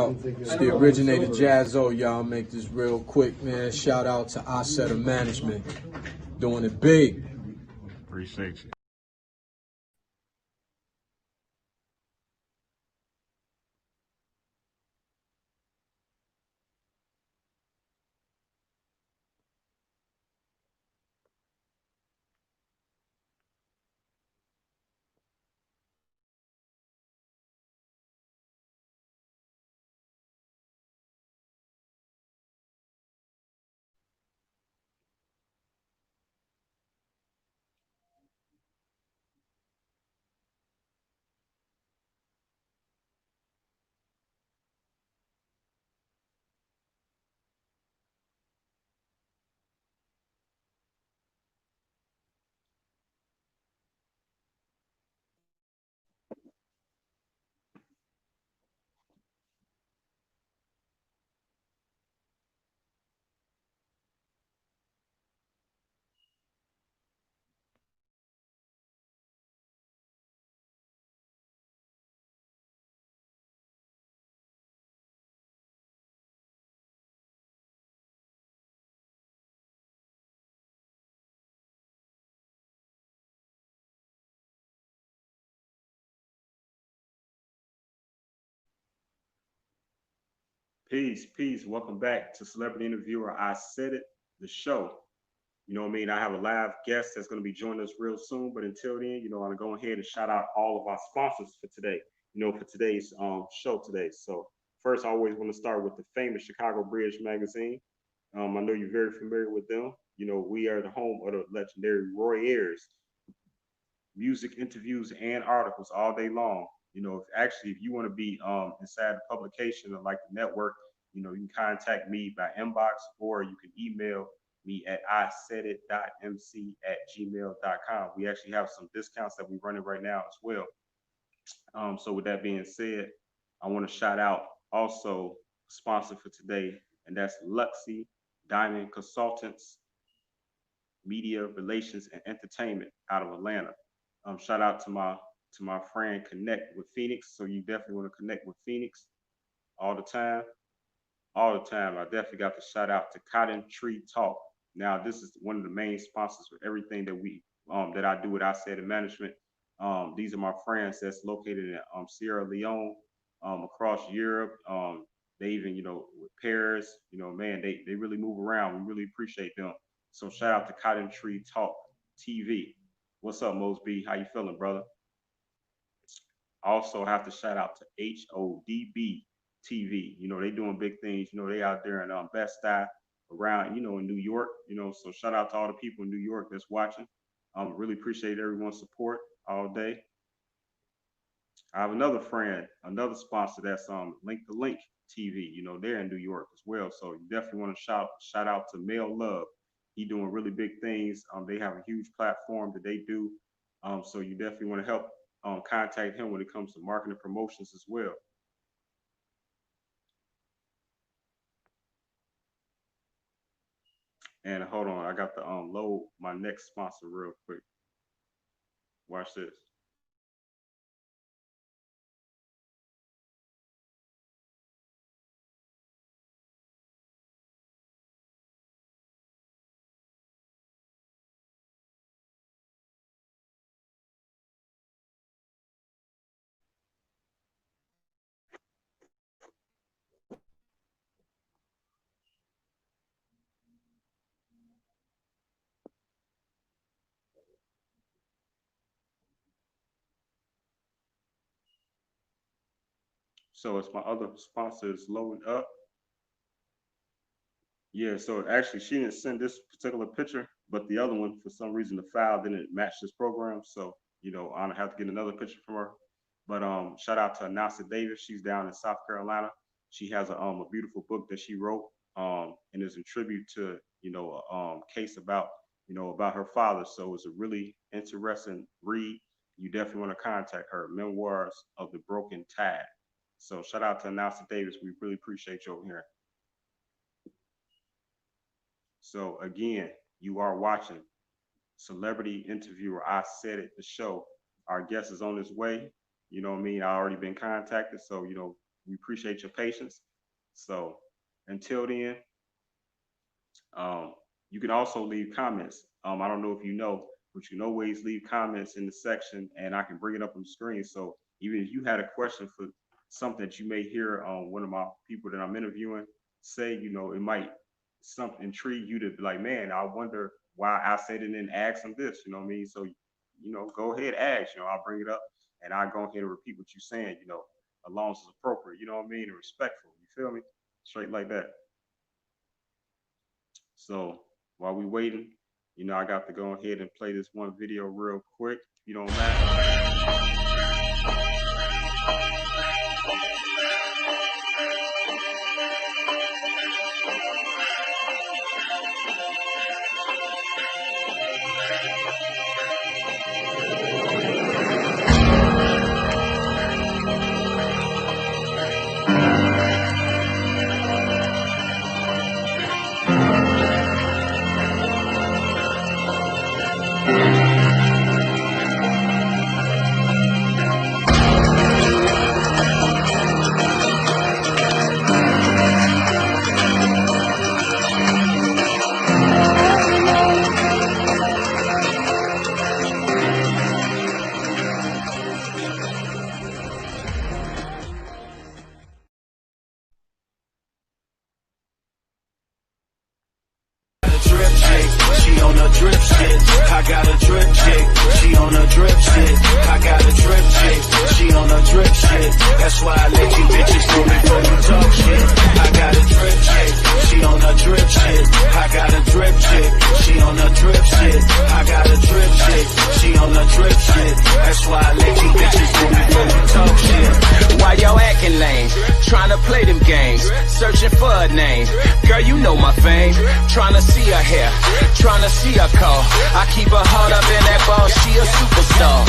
Yo, it's the originator Jazzo, y'all. Make this real quick, man. Shout out to ISAIDIT Management. Doing it big. Appreciate you. Peace, peace. Welcome back to Celebrity Interviewer. I Said It, the show. You know what I mean? I have a live guest that's going to be joining us real soon. But until then, I'm going to go ahead and shout out all of our sponsors for today, for today's show today. So first, I always want to start with the famous Chicago Bridge magazine. I know you're very familiar with them. We are the home of the legendary Roy Ayers. Music, interviews, and articles all day long. If you want to be inside the publication or like the network, you can contact me by inbox or you can email me at isaidit.mc@gmail.com. We actually have some discounts that we're running right now as well. So with that being said, I want to shout out also sponsor for today, and that's Luxy Diamond Consultants, Media Relations and Entertainment out of Atlanta. Shout out to my friend Connect with Phoenix. So you definitely want to connect with Phoenix all the time. All the time. I definitely got to shout out to Cotton Tree Talk. Now, this is one of the main sponsors for everything that I do with ISAIDIT Management. These are my friends that's located in Sierra Leone, across Europe. They even, with Paris, man, they really move around. We really appreciate them. So shout out to Cotton Tree Talk TV. What's up, Mosby? How you feeling, brother? Also have to shout out to HODB TV. They doing big things. They out there in Bed-Stuy around, in New York. So shout out to all the people in New York that's watching. Really appreciate everyone's support all day. I have another friend, another sponsor that's Link to Link TV. They're in New York as well. So you definitely want to shout out to Mel Love. He doing really big things. They have a huge platform that they do. So you definitely want to help contact him when it comes to marketing promotions as well. And hold on, I got to load my next sponsor real quick. Watch this. So it's my other sponsor is loading up. Yeah, so actually she didn't send this particular picture, but the other one, for some reason, the file didn't match this program. So, I'm gonna have to get another picture from her. But shout out to Anasa Davis. She's down in South Carolina. She has a beautiful book that she wrote, and is in tribute to, a case about, about her father. So it's a really interesting read. You definitely want to contact her, Memoirs of the Broken Tide. So shout out to Anasa Davis. We really appreciate you over here. So again, you are watching Celebrity Interviewer. I Said It, the show. Our guest is on his way. You know what I mean? I already been contacted. So, We appreciate your patience. So until then, you can also leave comments. I don't know if you know, but you can always leave comments in the section and I can bring it up on the screen. So even if you had a question for something that you may hear on one of my people that I'm interviewing say, it might something intrigue you to be like, man, I wonder why I said it and ask them this, you know what I mean? So, go ahead, ask, I'll bring it up and I'll go ahead and repeat what you're saying, as long as it's appropriate, you know what I mean? And respectful, you feel me? Straight like that. So while we waiting, I got to go ahead and play this one video real quick, if you don't mind. She on a drip shit. I got a drip chick. She on a drip shit. I got a drip chick. She on a drip shit. That's why I let you bitches know before you talk shit. I got a drip chick. She on a drip shit. I got a drip chick. She on a drip shit. I got a drip chick. She on a drip shit. That's why I let you bitches know before you talk shit. Why y'all acting lame? Trying to play them games. Searching for a name. Girl, you know my fame. Trying to see her hair. Trying to see her call. I keep her heart up in that ball. She a superstar.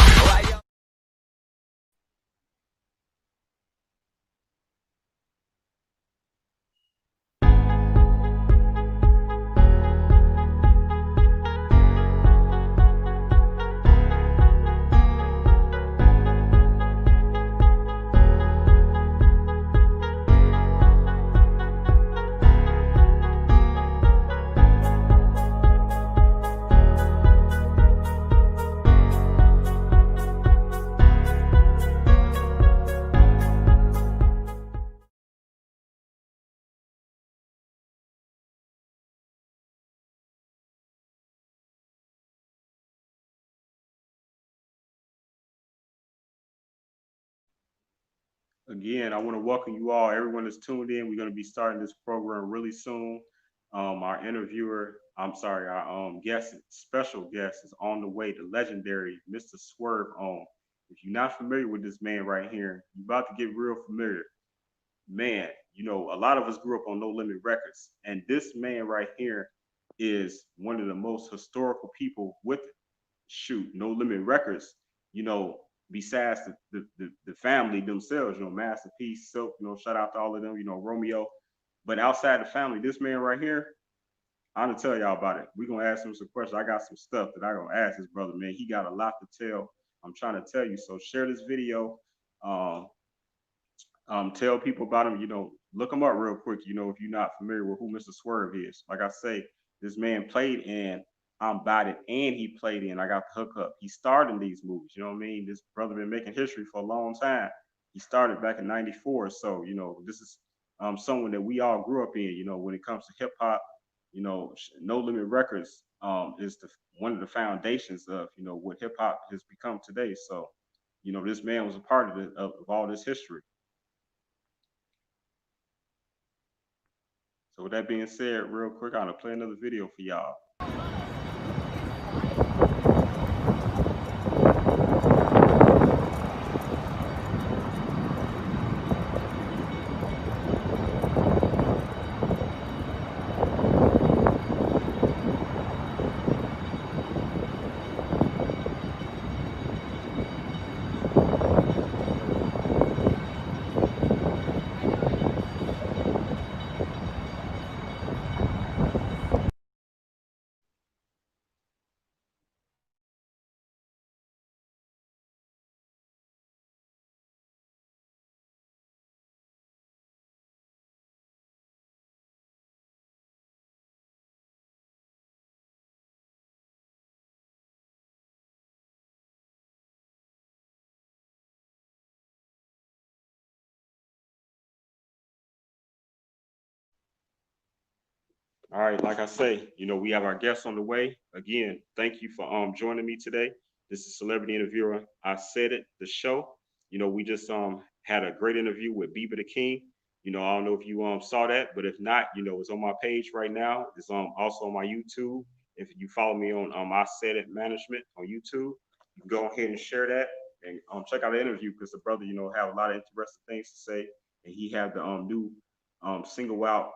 Again, I want to welcome you all, everyone that's tuned in. We're going to be starting this program really soon. Our special guest is on the way, the legendary Mr. SERV ON. If you're not familiar with this man right here, you're about to get real familiar. Man, a lot of us grew up on No Limit Records, and this man right here is one of the most historical people with No Limit Records, besides the family themselves, Master Peace, Silk, shout out to all of them, Romeo. But outside the family, this man right here, I'm gonna tell y'all about it. We're gonna ask him some questions. I got some stuff that I'm gonna ask this brother, man. He got a lot to tell. I'm trying to tell you. So share this video. Tell people about him, look him up real quick, if you're not familiar with who Mr. SERV is. Like I say, this man played in I'm About It, and he played in I Got the Hook Up. He starred in these movies, you know what I mean? This brother been making history for a long time. He started back in '94, so, this is someone that we all grew up in, when it comes to hip hop, No Limit Records is one of the foundations of, what hip hop has become today. So, this man was a part of all this history. So with that being said, real quick, I'm gonna play another video for y'all. All right, like I say, we have our guests on the way. Again, thank you for joining me today. This is Celebrity Interviewer. I said it, the show. We just had a great interview with Bieber the King. I don't know if you saw that, but if not, it's on my page right now. It's also on my YouTube. If you follow me on I Said It Management on YouTube, you can go ahead and share that and check out the interview because the brother, have a lot of interesting things to say. And he had the new single out,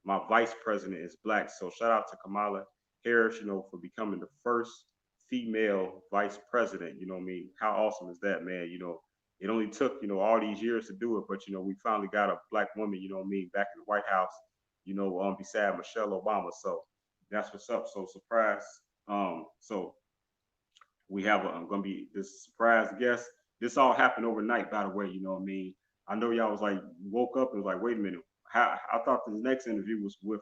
my vice president is black. So shout out to Kamala Harris, for becoming the first female vice president. You know what I mean? How awesome is that, man? It only took, all these years to do it, but we finally got a black woman, you know what I mean, back in the White House, beside Michelle Obama. So that's what's up. So surprise. So we have gonna be this surprise guest. This all happened overnight, by the way, you know what I mean? I know y'all was like woke up and was like, wait a minute. I thought the next interview was with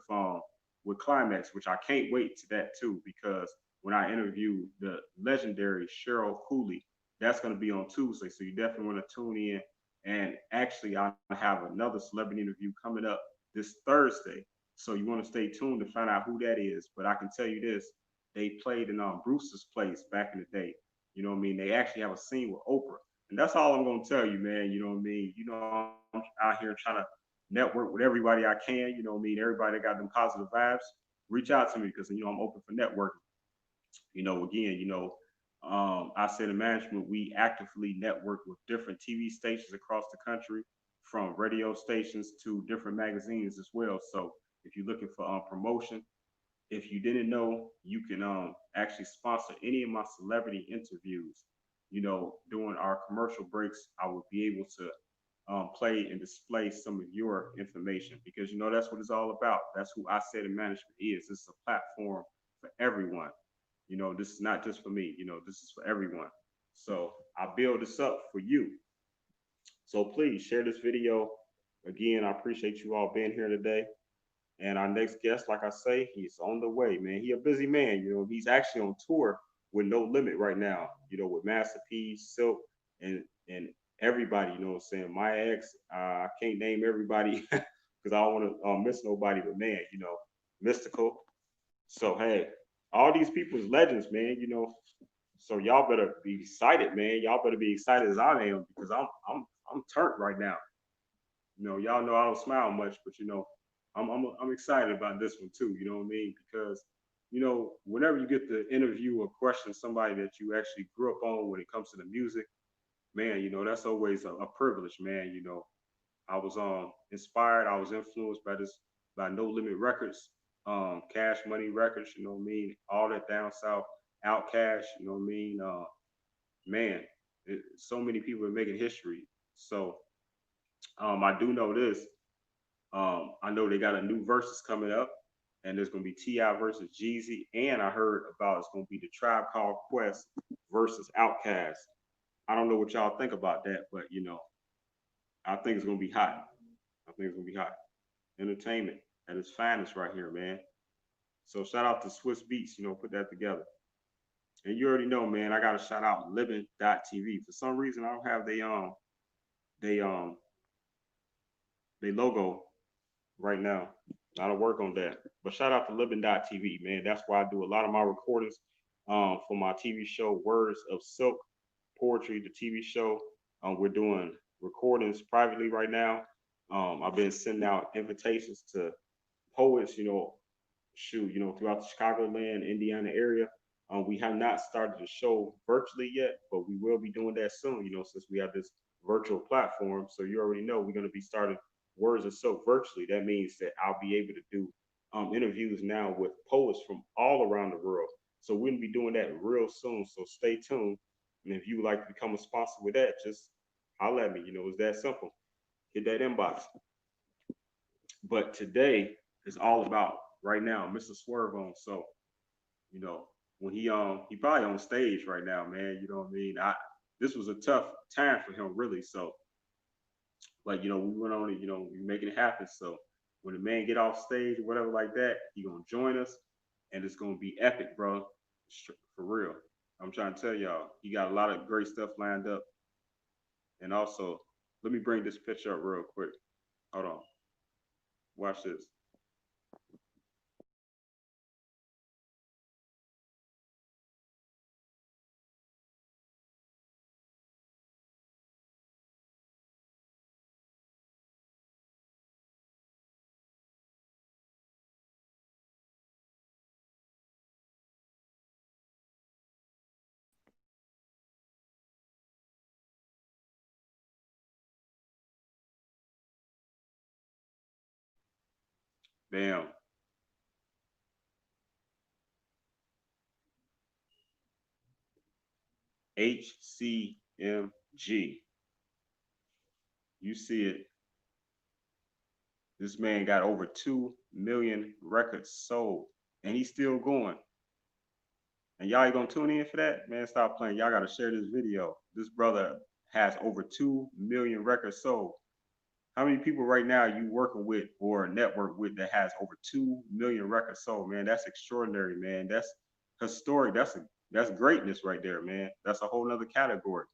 Climax, which I can't wait to that too, because when I interview the legendary Cheryl Cooley, that's going to be on Tuesday. So you definitely want to tune in. And actually, I have another celebrity interview coming up this Thursday. So you want to stay tuned to find out who that is. But I can tell you this, they played in Bruce's Place back in the day. You know what I mean? They actually have a scene with Oprah. And that's all I'm going to tell you, man. You know what I mean? I'm out here trying to network with everybody I can. You know what I mean? Everybody that got them positive vibes, reach out to me because, I'm open for networking. Again, I said in management, we actively network with different TV stations across the country, from radio stations to different magazines as well. So if you're looking for promotion, if you didn't know, you can actually sponsor any of my celebrity interviews. During our commercial breaks, I will be able to play and display some of your information because that's what it's all about. That's who I Said in Management is. This is a platform for everyone. This is not just for me. This is for everyone. So I build this up for you. So please share this video. Again, I appreciate you all being here today. And our next guest, like I say, he's on the way, man. He a busy man. He's actually on tour with No Limit right now. With Master P, Silk, and everybody. You know what I'm saying? My ex, I can't name everybody because I don't want to miss nobody. But man, Mystical. So hey, all these people is legends, man. So y'all better be excited, man. Y'all better be excited as I am because I'm turned right now. Y'all know I don't smile much, but I'm excited about this one too. You know what I mean? Because whenever you get to interview or question somebody that you actually grew up on when it comes to the music, man, that's always a privilege, man. I was inspired, I was influenced by No Limit Records, Cash Money Records, you know what I mean? All that down south, Outcash, you know what I mean? Man, so many people are making history. So I do know this. I know they got a new versus coming up, and there's gonna be T.I. versus Jeezy, and I heard about it's gonna be the Tribe Called Quest versus Outkast. I don't know what y'all think about that, but I think it's gonna be hot. I think it's gonna be hot. Entertainment at its finest right here, man. So shout out to Swiss Beats, put that together. And you already know, man, I gotta shout out Living.tv. For some reason I don't have they logo right now. Gotta work on that. But shout out to Living.tv, man. That's why I do a lot of my recordings for my TV show, Words of Silk, Poetry, the TV show. We're doing recordings privately right now. I've been sending out invitations to poets, throughout the Chicagoland, Indiana area. We have not started the show virtually yet, but we will be doing that soon, since we have this virtual platform. So you already know we're going to be starting Words of Silk virtually. That means that I'll be able to do interviews now with poets from all around the world. So we're going to be doing that real soon. So stay tuned. And if you would like to become a sponsor with that, just holler at me. It's that simple. Hit that inbox. But today is all about right now, Mr. SERV On. So, when he probably on stage right now, man. You know what I mean? This was a tough time for him, really. So, like, we went on it, we making it happen. So when the man get off stage or whatever like that, he gonna join us, and it's gonna be epic, bro. For real. I'm trying to tell y'all, he got a lot of great stuff lined up. And also, let me bring this picture up real quick. Hold on. Watch this. Bam. HCMG. You see it. This man got over 2 million records sold, and he's still going. And y'all ain't gonna tune in for that? Man, stop playing. Y'all gotta share this video. This brother has over 2 million records sold. How many people right now you working with or network with that has over 2 million records sold, man? That's extraordinary, man. That's historic. That's greatness right there, man. That's a whole nother category.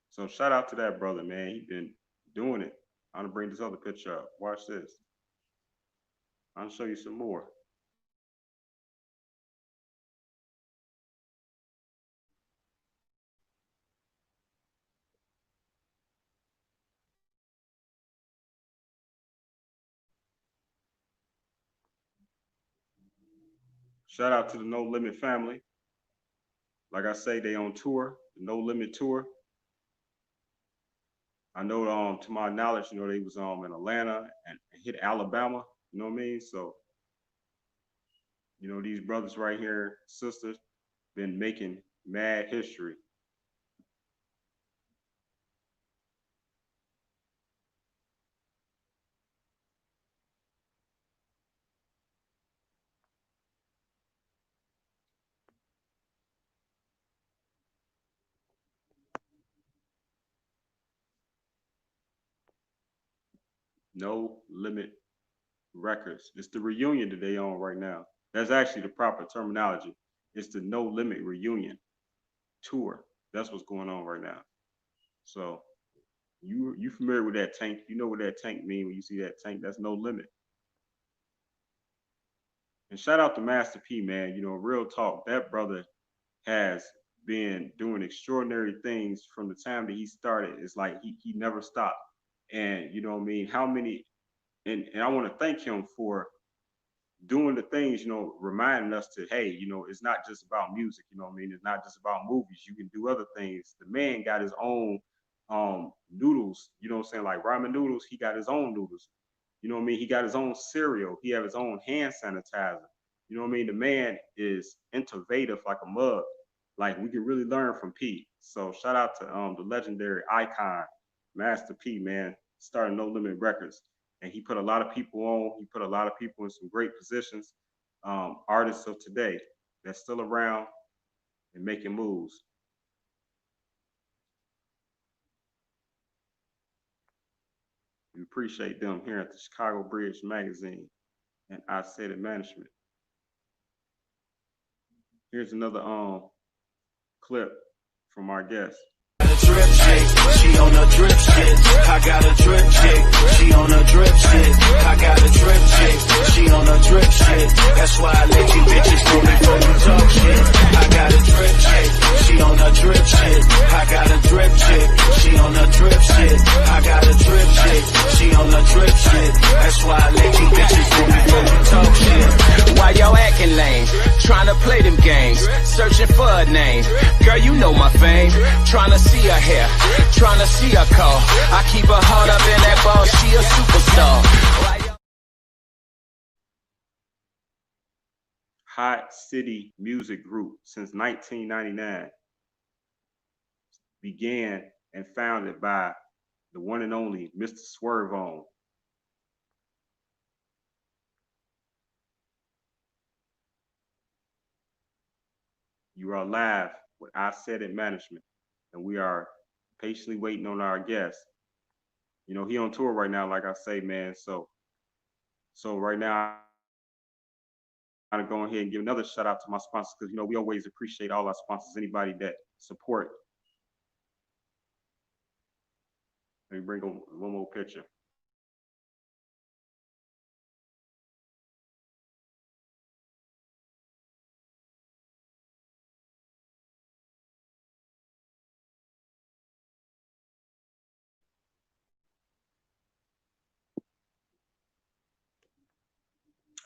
So shout out to that brother, man. He been doing it. I'm gonna bring this other picture up. Watch this. I'll show you some more. Shout out to the No Limit family. Like I say, they on tour, the No Limit tour. I know, to my knowledge, you know, they was in Atlanta and hit Alabama. You know what I mean? So, you know, these brothers right here, sisters, been making mad history. No Limit Records. It's the reunion that they on right now. That's actually the proper terminology. It's the No Limit reunion tour. That's what's going on right now. So you familiar with that tank? You know what that tank mean when you see that tank? That's No Limit. And shout out to Master P, man. You know, real talk. That brother has been doing extraordinary things from the time that he started. It's like he never stopped. And you know what I mean? How many and I want to thank him for doing the things, you know, reminding us to, hey, you know, it's not just about music, you know what I mean? It's not just about movies. You can do other things. The man got his own noodles, you know what I'm saying? Like ramen noodles, he got his own noodles. You know what I mean? He got his own cereal. He have his own hand sanitizer. You know what I mean? The man is innovative like a mug. Like we can really learn from P. So shout out to the legendary icon, Master P, man, starting No Limit Records. And he put a lot of people on. He put a lot of people in some great positions. Artists of today that's still around and making moves. We appreciate them here at the Chicago Bridge Magazine and ISAIDIT Management. Here's another clip from our guest. Drip chick, she on a drip shit. I got a drip chick, she on a drip shit. I got a drip chick, she on a drip shit. That's why I let you bitches know before you talk shit. I got a drip chick, she on a drip shit. I got a drip chick, she on a drip shit. I got a drip chick, she on a drip shit. That's why I let you bitches know before you talk shit. Why y'all acting lame? Trying to play them games, searching for a name. Girl, you know my fame. Trying to see her hair, trying to see her call. I keep her heart up in that ball, she a superstar. Hotcitymusicgroup since 1999. Began and founded by the one and only Mr. SERV On. You are live with ISAIDIT Management, and we are patiently waiting on our guest. You know, he on tour right now, like I say, man. So right now, I'm gonna go ahead and give another shout out to my sponsors because you know we always appreciate all our sponsors, anybody that support. Let me bring on one more picture.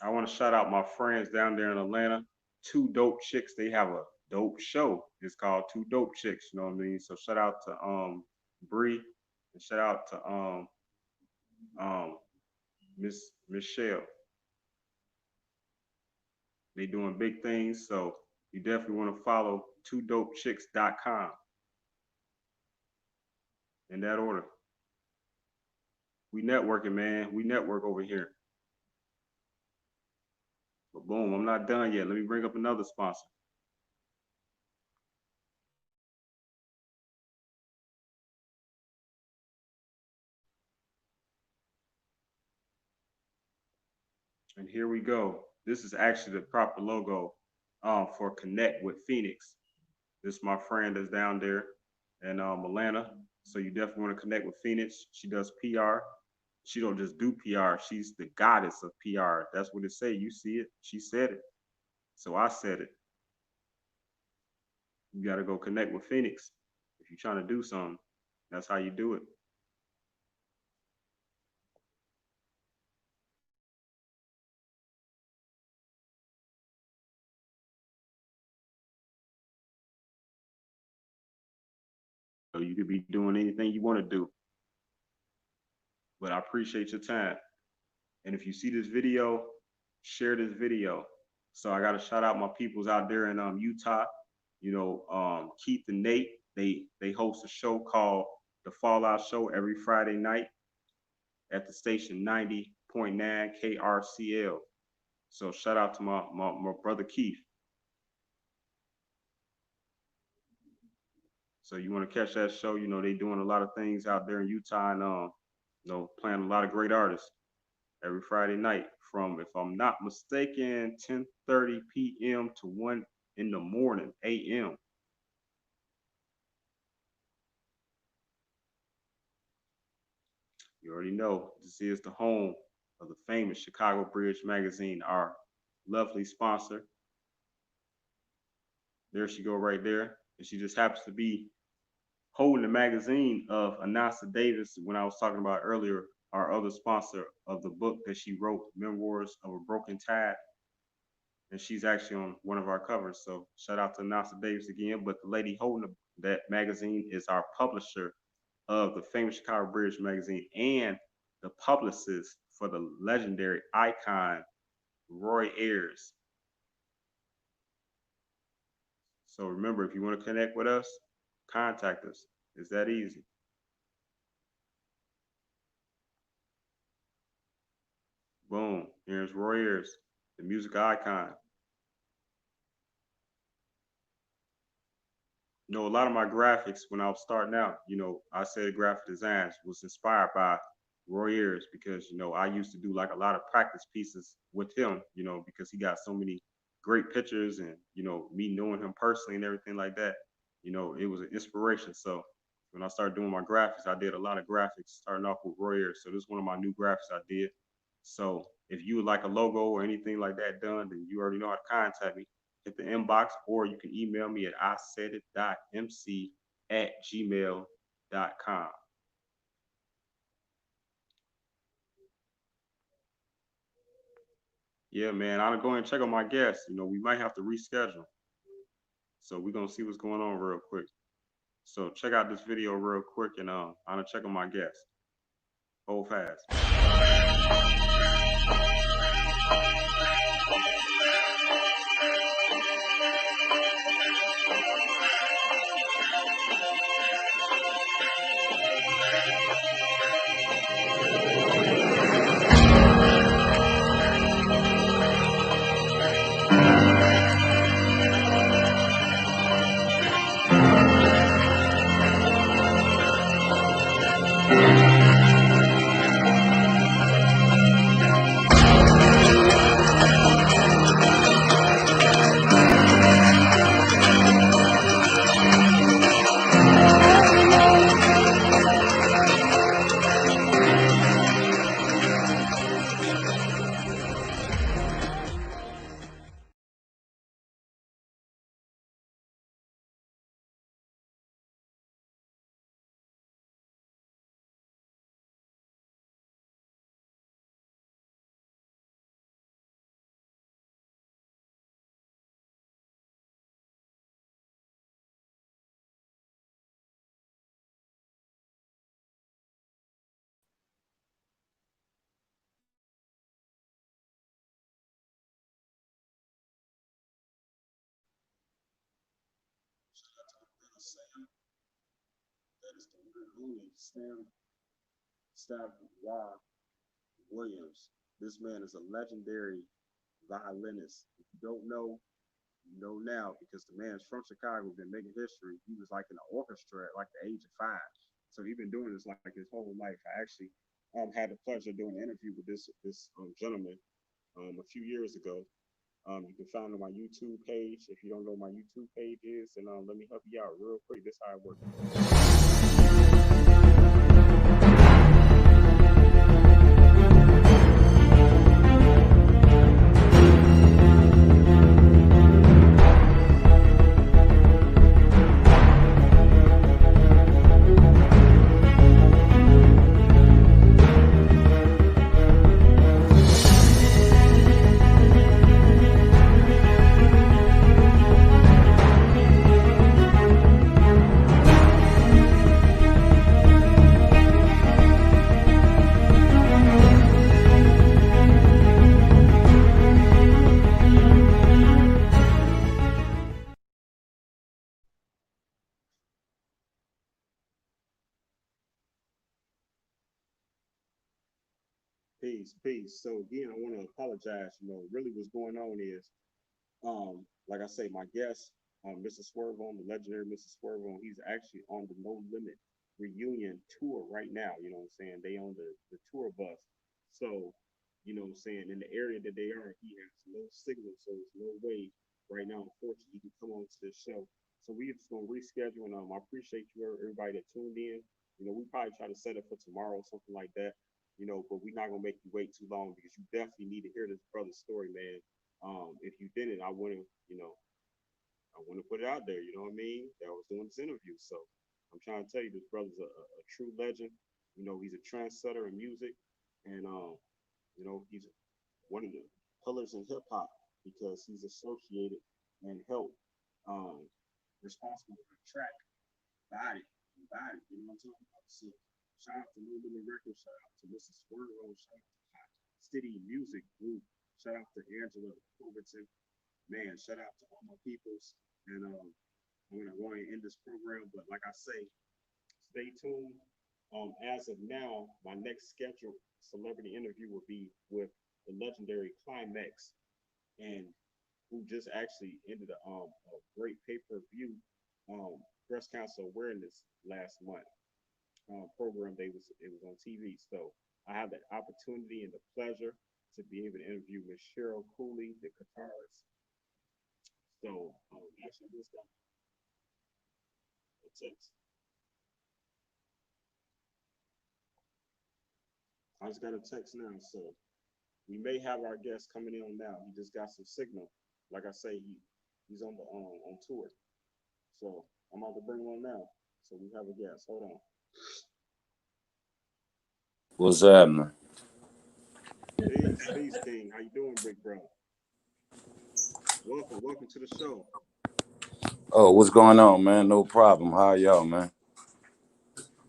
I want to shout out my friends down there in Atlanta, Two Dope Chicks. They have a dope show. It's called Two Dope Chicks. You know what I mean? So shout out to Bree and shout out to Miss Michelle. They doing big things, so you definitely want to follow 2dopechicks.com in that order. We networking, man. We network over here. But boom, I'm not done yet. Let me bring up another sponsor. And here we go. This is actually the proper logo for Connect with Phoenix. This is my friend that's down there in Atlanta. So you definitely want to connect with Phoenix. She does PR. She don't just do PR. She's the goddess of PR. That's what it say. You see it. She said it. So I said it. You got to go connect with Phoenix if you're trying to do something. That's how you do it. So you could be doing anything you want to do. But I appreciate your time. And if you see this video, share this video. So I got to shout out my peoples out there in Utah. You know, Keith and Nate, they host a show called The Fallout Show every Friday night at the station 90.9 KRCL. So shout out to my brother Keith. So you want to catch that show? You know, they doing a lot of things out there in Utah and you know, playing a lot of great artists every Friday night from, if I'm not mistaken, 10:30 p.m. to 1 in the morning a.m. You already know this is the home of the famous Chicago Bridge Magazine, our lovely sponsor. There she go right there. And she just happens to be holding the magazine of Anasa Davis, when I was talking about earlier, our other sponsor of the book that she wrote, Memoirs of a Broken Tide. And she's actually on one of our covers. So shout out to Anasa Davis again. But the lady holding that magazine is our publisher of the famous Chicago Bridge Magazine and the publicist for the legendary icon, Roy Ayers. So remember, if you want to connect with us, contact us. It's that easy. Boom. Here's Roy Ayers, the music icon. You know, a lot of my graphics when I was starting out, you know, I said graphic designs was inspired by Roy Ayers because, you know, I used to do like a lot of practice pieces with him, you know, because he got so many great pictures and, you know, me knowing him personally and everything like that, you know, it was an inspiration. So when I started doing my graphics, I did a lot of graphics starting off with Roy Ayers. So this is one of my new graphics I did. So if you would like a logo or anything like that done, then you already know how to contact me. Hit the inbox, or you can email me at isaidit.mc@gmail.com. Yeah, man, I'll go and check on my guests. You know, we might have to reschedule. So we're going to see what's going on real quick. So check out this video real quick, and I'm going to check on my guests. Hold fast. Sam, that is the one and only Stav Williams. This man is a legendary violinist. If you don't know, you know now because the man's from Chicago, been making history. He was like in the orchestra at like the age of 5. So he's been doing this like his whole life. I actually had the pleasure of doing an interview with this gentleman a few years ago. You can find on my YouTube page. If you don't know what my YouTube page is, and let me help you out real quick. This is how it works. Peace. So again, I want to apologize. Really what's going on is, like I say, my guest, Mr. SERV ON, the legendary Mr. SERV ON, he's actually on the No Limit reunion tour right now. You know what I'm saying? They on the tour bus. So, you know what I'm saying, in the area that they are, he has no signal, so there's no way right now, unfortunately, he can come on to this show. So we just gonna reschedule, and I appreciate you everybody that tuned in. We probably try to set it for tomorrow or something like that. But we're not gonna make you wait too long because you definitely need to hear this brother's story, man. If you didn't, I want to put it out there. You know what I mean? That I was doing this interview, so I'm trying to tell you, this brother's a true legend. He's a trendsetter in music, and he's one of the pillars in hip hop because he's associated and helped responsible for the track Body. You know what I'm talking about? So shout out to No Limit Records, shout out to Mrs. Swervo, shout out to Hotcitymusicgroup, shout out to Angela Overton, man, shout out to all my peoples. And I'm gonna end this program, but like I say, stay tuned. As of now, my next scheduled celebrity interview will be with the legendary Climax, and who just actually ended a great pay-per-view breast cancer awareness last month. Program it was on TV. So I have the opportunity and the pleasure to be able to interview Miss Cheryl Cooley, the guitarist. So actually just got a text. I just got a text now, so we may have our guest coming in now. He just got some signal. Like I say, he's on the on tour. So I'm about to bring him on now. So we have a guest. Hold on. What's happening? Peace, King. How you doing, big bro? Welcome to the show. Oh, what's going on, man? No problem. How are y'all, man?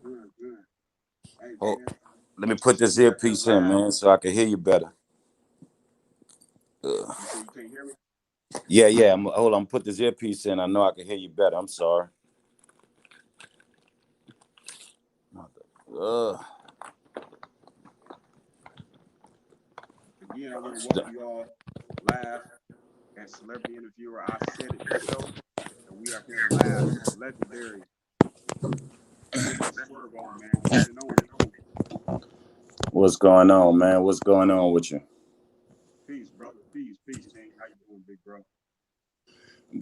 Good. Hey, Oh, man. let me put this earpiece in, man, so I can hear you better. You say you can't hear me? Yeah. Hold on, put this earpiece in. I know I can hear you better. I'm sorry. Again, I want to welcome you all live at Celebrity Interviewer I Said It show. And we are here live with the legendary Mr. SERV ON, man. One and only. What's going on, man? What's going on with you? Peace, brother. Peace, King. How you doing, big bro?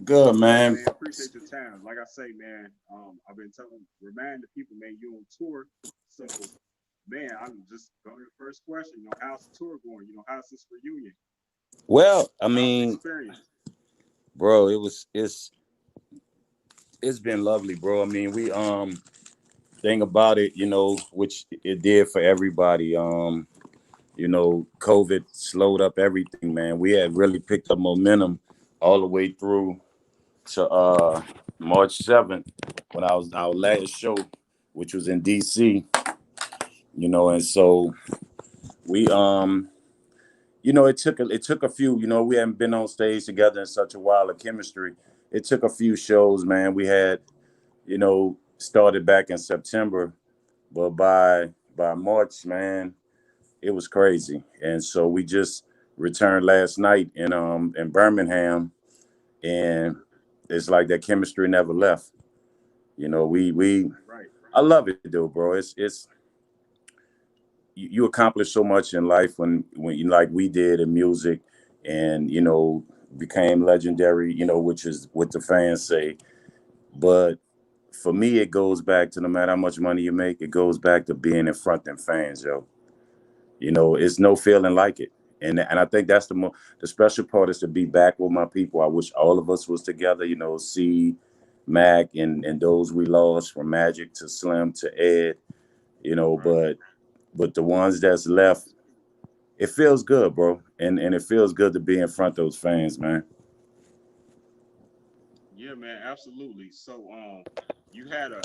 Good, man. Appreciate your time. Like I say, man, I've been remind the people, man, you on tour. So, man, I'm just going to the first question. How's the tour going? How's this reunion? Well, I mean, bro, it's been lovely, bro. I mean, we thing about it, which it did for everybody. COVID slowed up everything, man. We had really picked up momentum all the way through to March 7th when I was our last show, which was in DC. And so we it took a few, we hadn't been on stage together in such a while of chemistry. It took a few shows, man. We had you know, started back in September, but by March, man, it was crazy. And so we just returned last night in Birmingham, and it's like that chemistry never left. You know, we Right. I love it, though, bro. It's you accomplish so much in life when you like we did in music, and you know became legendary. You know, which is what the fans say. But for me, it goes back to no matter how much money you make, it goes back to being in front of them fans, yo. You know, it's no feeling like it. And I think that's the special part is to be back with my people. I wish all of us was together, you know, C, Mac, and those we lost from Magic to Slim to Ed, you know, Right. but the ones that's left, it feels good, bro. And it feels good to be in front of those fans, man. Yeah, man, absolutely. So, you had a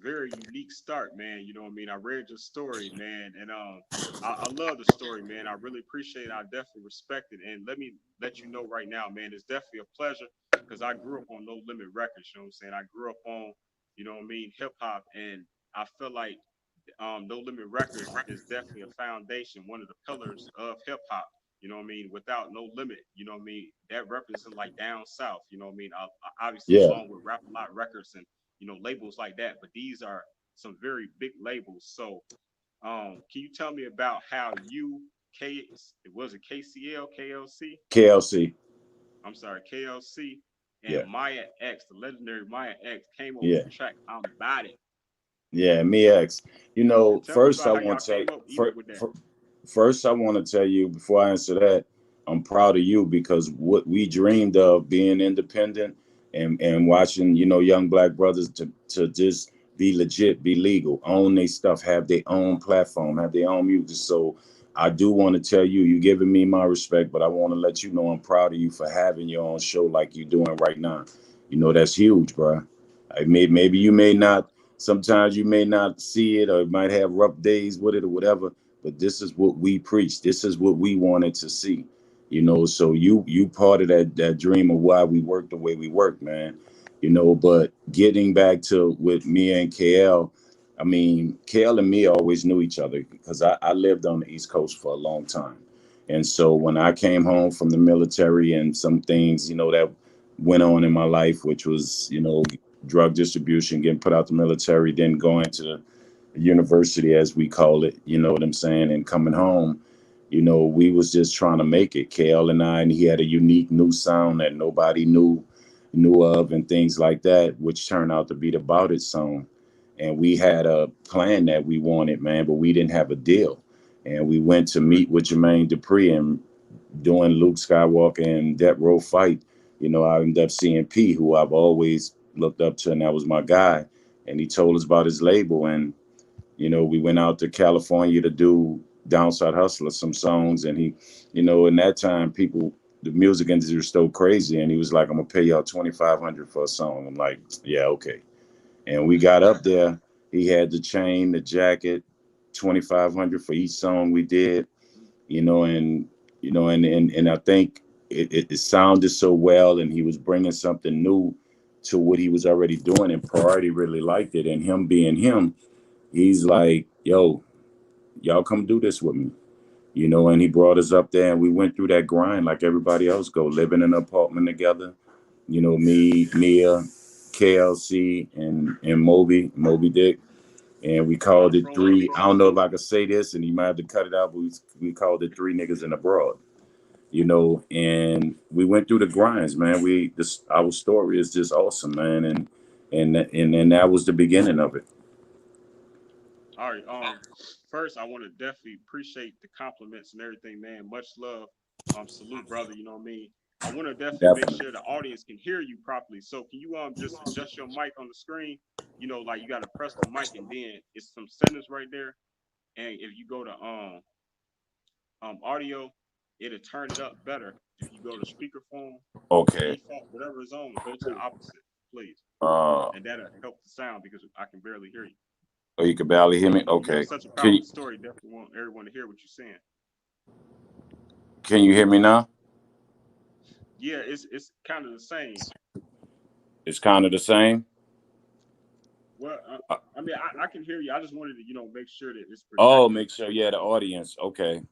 very unique start, man. You know what I mean? I read your story, man, and I love the story, man. I really appreciate it. I definitely respect it. And let me let you know right now, man, it's definitely a pleasure because I grew up on No Limit Records. You know what I'm saying? I grew up on, you know what I mean, hip hop, and I feel like No Limit Records is definitely a foundation, one of the pillars of hip hop. You know what I mean? Without No Limit, you know what I mean? That represents like down south. You know what I mean? Obviously, Yeah. along with Rap a Lot Records and labels like that. But these are some very big labels. So, can you tell me about how you K was it KCL KLC? KLC. I'm sorry, KLC Yeah. and Maya X, the legendary Maya X, came up with Yeah. the track "I'm About It." Yeah, me X. You know, And tell me first I about how y'all want to came up even with that. first I want to tell you before I answer that, I'm proud of you because what we dreamed of being independent and watching, you know, young black brothers to just be legit, be legal, own their stuff, have their own platform, have their own music. So I do want to tell you, you giving me my respect, but I want to let you know I'm proud of you for having your own show like you're doing right now. You know, that's huge, bro. Maybe you may not. Sometimes you may not see it, or might have rough days with it, or whatever. But this is what we preach. This is what we wanted to see. You know, so you part of that dream of why we work the way we work, man. You know, but getting back to with me and KL, I mean, KL and me always knew each other because I lived on the East Coast for a long time. And so when I came home from the military and some things, you know, that went on in my life, which was, you know, drug distribution, getting put out the military, then going to university, as we call it, you know what I'm saying, and coming home, you know, we was just trying to make it. KL and I, and he had a unique new sound that nobody knew of and things like that, which turned out to be the Bout It song. And we had a plan that we wanted, man, but we didn't have a deal. And we went to meet with Jermaine Dupri and doing Luke Skywalker and Death Row Fight. You know, I ended up seeing P, who I've always looked up to, and that was my guy. And he told us about his label. And, you know, we went out to California to do Downside Hustler, some songs. And he, you know, in that time, the music industry was so crazy. And he was like, I'm going to pay y'all $2,500 for a song. I'm like, yeah, okay. And we got up there. He had the chain, the jacket, $2,500 for each song we did, you know, and I think it sounded so well, and he was bringing something new to what he was already doing, and Priority really liked it. And him being him, he's like, yo, y'all come do this with me, you know. And he brought us up there, and we went through that grind like everybody else go, living in an apartment together, you know, me, Mia, KLC, and Moby Dick. And we called it three. I don't know if I could say this, and he might have to cut it out, but we called it Three Niggas in Abroad, you know. And we went through the grinds, man. Our story is just awesome, man. And then that was the beginning of it. All right. First, I want to definitely appreciate the compliments and everything, man. Much love. Salute, brother. You know what I mean. I want to definitely make Definitely. sure the audience can hear you properly. So, can you just adjust your mic on the screen? You know, like you got to press the mic, and then it's some settings right there. And if you go to audio, it'll turn it up better. If you go to speakerphone, Okay. default, whatever is on, go to the opposite, please, Uh, and that'll help the sound because I can barely hear you. oh, you can barely hear And me. you have Okay. such a Can powerful you, story. Definitely want everyone to hear what you're saying. can you hear me now? Yeah, it's kind of the same. It's kind of the same. Well, I mean, I can hear you. I just wanted to, make sure that it's Oh, projected. make sure, yeah, the audience. Okay.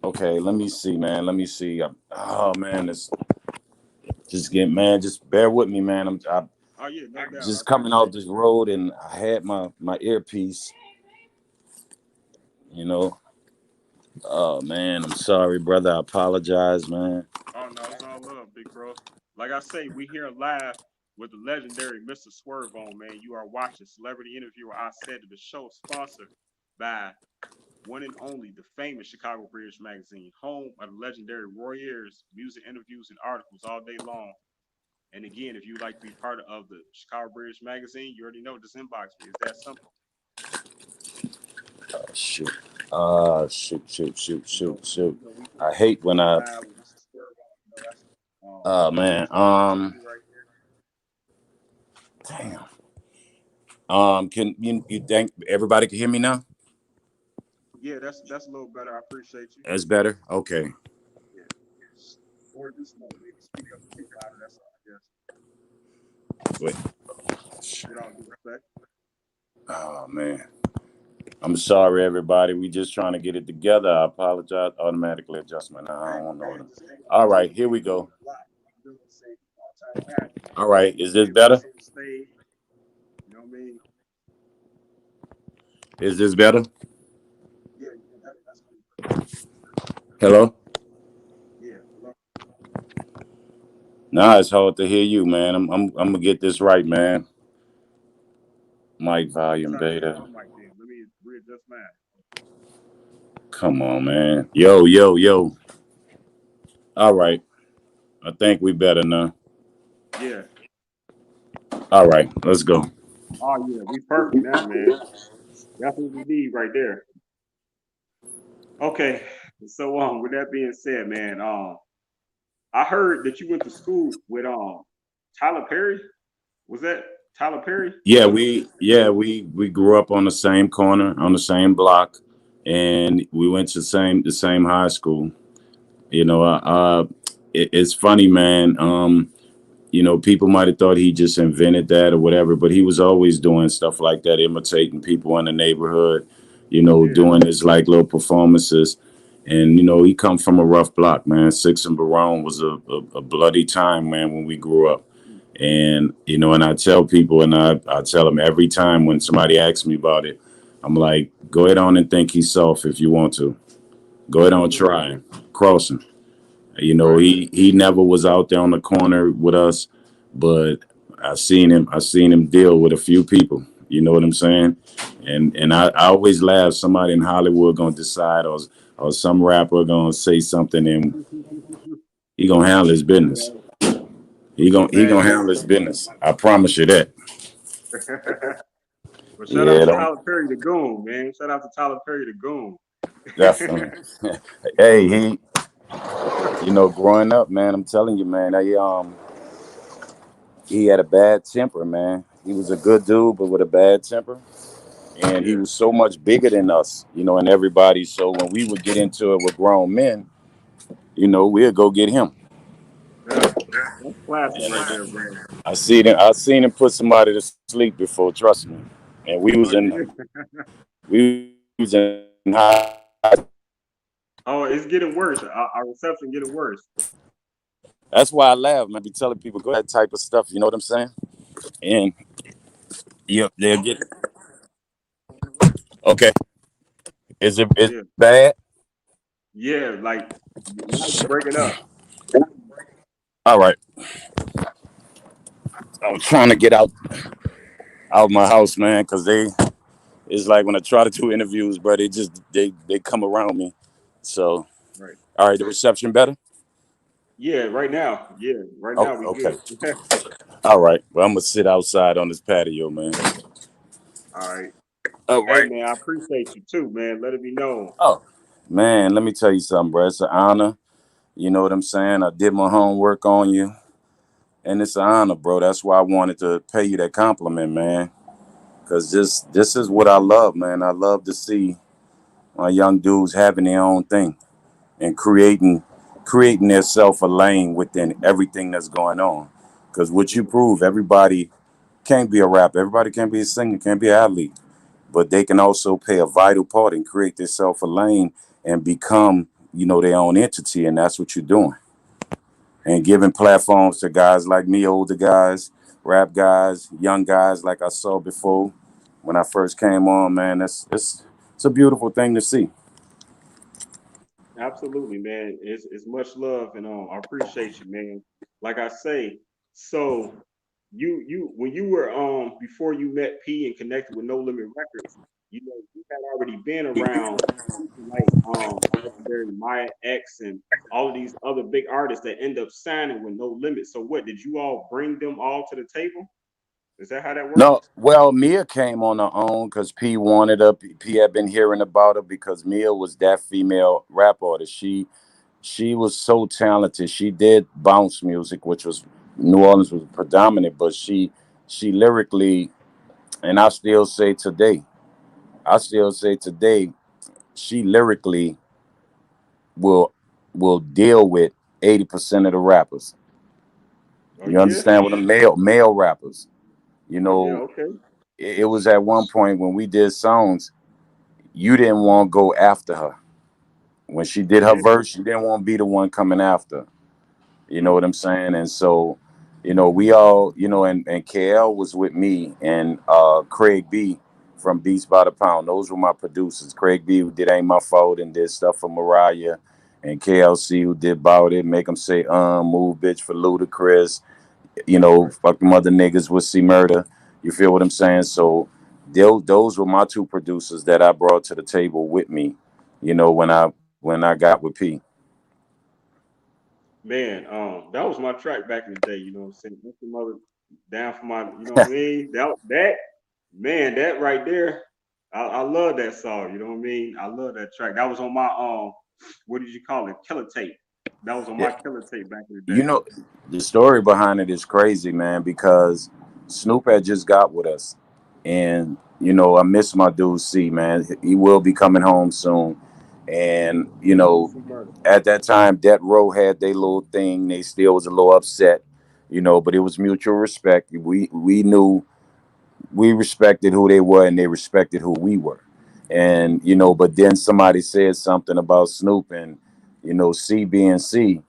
Okay, let me see, man. Let me see. Oh man, it's just just bear with me, man. I'm Oh yeah, no doubt. I just coming off appreciate this road and I had my earpiece, you know. Oh man, I'm sorry, brother. I apologize, man. you. Oh no, it's all love, big bro. Like I say, we here live with the legendary Mr. Swerve on, man. You are watching Celebrity Interviewer. I said to the show sponsored by one and only the famous Chicago British Magazine, home of the legendary Warriors, music interviews and articles all day long. And again, if you'd like to be part of the Chicago British Magazine, you already know this inbox me. It's that simple. Oh, shoot. Shoot. We I hate when I. live with Mr. Swerve on. That's Oh man. interview right here. Damn. Can you think everybody can hear me now? Yeah, that's a little better. I appreciate you. That's better. Okay. Yeah. Or just maybe speak up a bit louder. That's all, I guess. Wait. With all due respect. Oh man. I'm sorry, everybody. We just trying to get it together. I apologize. Automatically adjustment. I don't know. All right, here we go. All right, is this better? You know what I mean? Is this better? Yeah, Hello? yeah. Nah, it's hard to hear you, man. I'm gonna get this right, man. Mic volume Try to get beta. my mic then. Let me readjust mine. Come on, man. Yo. All right. I think we better now. Yeah. All right, let's go. Oh yeah, we perfect now, man. That's what we need right there. Okay. So with that being said, man, I heard that you went to school with Tyler Perry. Was that Tyler Perry? We grew up on the same corner, on the same block, and we went to the same high school. You know, it's funny, man. People might have thought he just invented that or whatever, but he was always doing stuff like that, imitating people in the neighborhood, Yeah. doing his like little performances. And, he come from a rough block, man. Six and Barone was a bloody time, man, when we grew up. And, and I tell people, and I tell them every time when somebody asks me about it, I'm like, go ahead on and think he's soft if you want to. Go ahead on, try cross him. Right. He never was out there on the corner with us, but I seen him deal with a few people. You know what I'm saying? And I always laugh. Somebody in Hollywood gonna decide, or some rapper gonna say something, and he gonna handle his business. He gonna Man. handle his business. I promise you that. Well, shout out Yeah, to don't Tyler Perry the Goon, man. Shout out to Tyler Perry the Goon. definitely. Hey, growing up, man, I'm telling you, man, he had a bad temper, man. He was a good dude, but with a bad temper. And he Yeah. was so much bigger than us, and everybody. So when we would get into it with grown men, we'd go get him. Yeah. That's classic And right there, bro. I seen him put somebody to sleep before, trust me. And Oh, you did. we was in high. Oh, it's getting worse. Our reception getting worse. That's why I laugh, man. I be telling people go that type of stuff. You know what I'm saying? And they'll get okay. Is Yeah. bad? Yeah, like now you breaking up. All right. I'm trying to get out of my house, man, because it's like when I try to do interviews, bro, they come around me. So, Right. all right, the reception better? Yeah, right now. Yeah, right Oh, now we okay. good. All right. Well, I'm gonna sit outside on this patio, man. All right. All Hey right. man, I appreciate you too, man. Let it be known. Oh, man, let me tell you something, bro. It's an honor. You know what I'm saying? I did my homework on you, and it's an honor, bro. That's why I wanted to pay you that compliment, man. Because this is what I love, man. I love to see my young dudes having their own thing and creating themselves a lane within everything that's going on. Because what you prove, everybody can't be a rapper. Everybody can't be a singer, can't be an athlete. But they can also play a vital part and create themselves a lane and become, their own entity. And that's what you're doing. And giving platforms to guys like me, older guys, rap guys, young guys, like I saw before when I first came on, man. It's a beautiful thing to see. Absolutely, man. It's much love, and I appreciate you, man. Like I say, so you when you were before you met P and connected with No Limit Records, you had already been around people like legendary Maya X and all of these other big artists that end up signing with No Limit. So what did you all bring them all to the table? Is that how that worked? No, well, Mia came on her own because P wanted her. P had been hearing about her because Mia was that female rap artist. She was so talented. She did bounce music, which was New Orleans was predominant, but she lyrically, and I still say today, she lyrically will will deal with 80% of the rappers. Oh You yeah. understand what male rappers. You Oh yeah. know, Okay. it was at one point when we did songs, you didn't want to go after her. When she did her Yeah. verse, you didn't want to be the one coming after. You know Mm, what I'm saying? And so, we all, and KL was with me and Craig B from Beats by the Pound. Those were my producers. Craig B who did Ain't My Fault and did stuff for Mariah, and KLC who did Bout It, Make 'em Say Move Bitch for Ludacris, right. fuck them other niggas with C Murder. You feel what I'm saying? So those were my two producers that I brought to the table with me, when I got with P. Man, that was my track back in the day, you know what I'm saying? That's the mother down for my, you know what I mean? That man, that right there, I love that song, you know what I mean? I love that track. That was on my what did you call it? Killer tape. That was on Yeah. my killer tape back in the You day. know, the story behind it is crazy, man, because Snoop had just got with us. And, I miss my dude C, man. He will be coming home soon. And, Rest in peace, murder. at that time, Death Row had their little thing. They still was a little upset, but it was mutual respect. We knew we respected who they were and they respected who we were. And, but then somebody said something about Snoop and, C being C.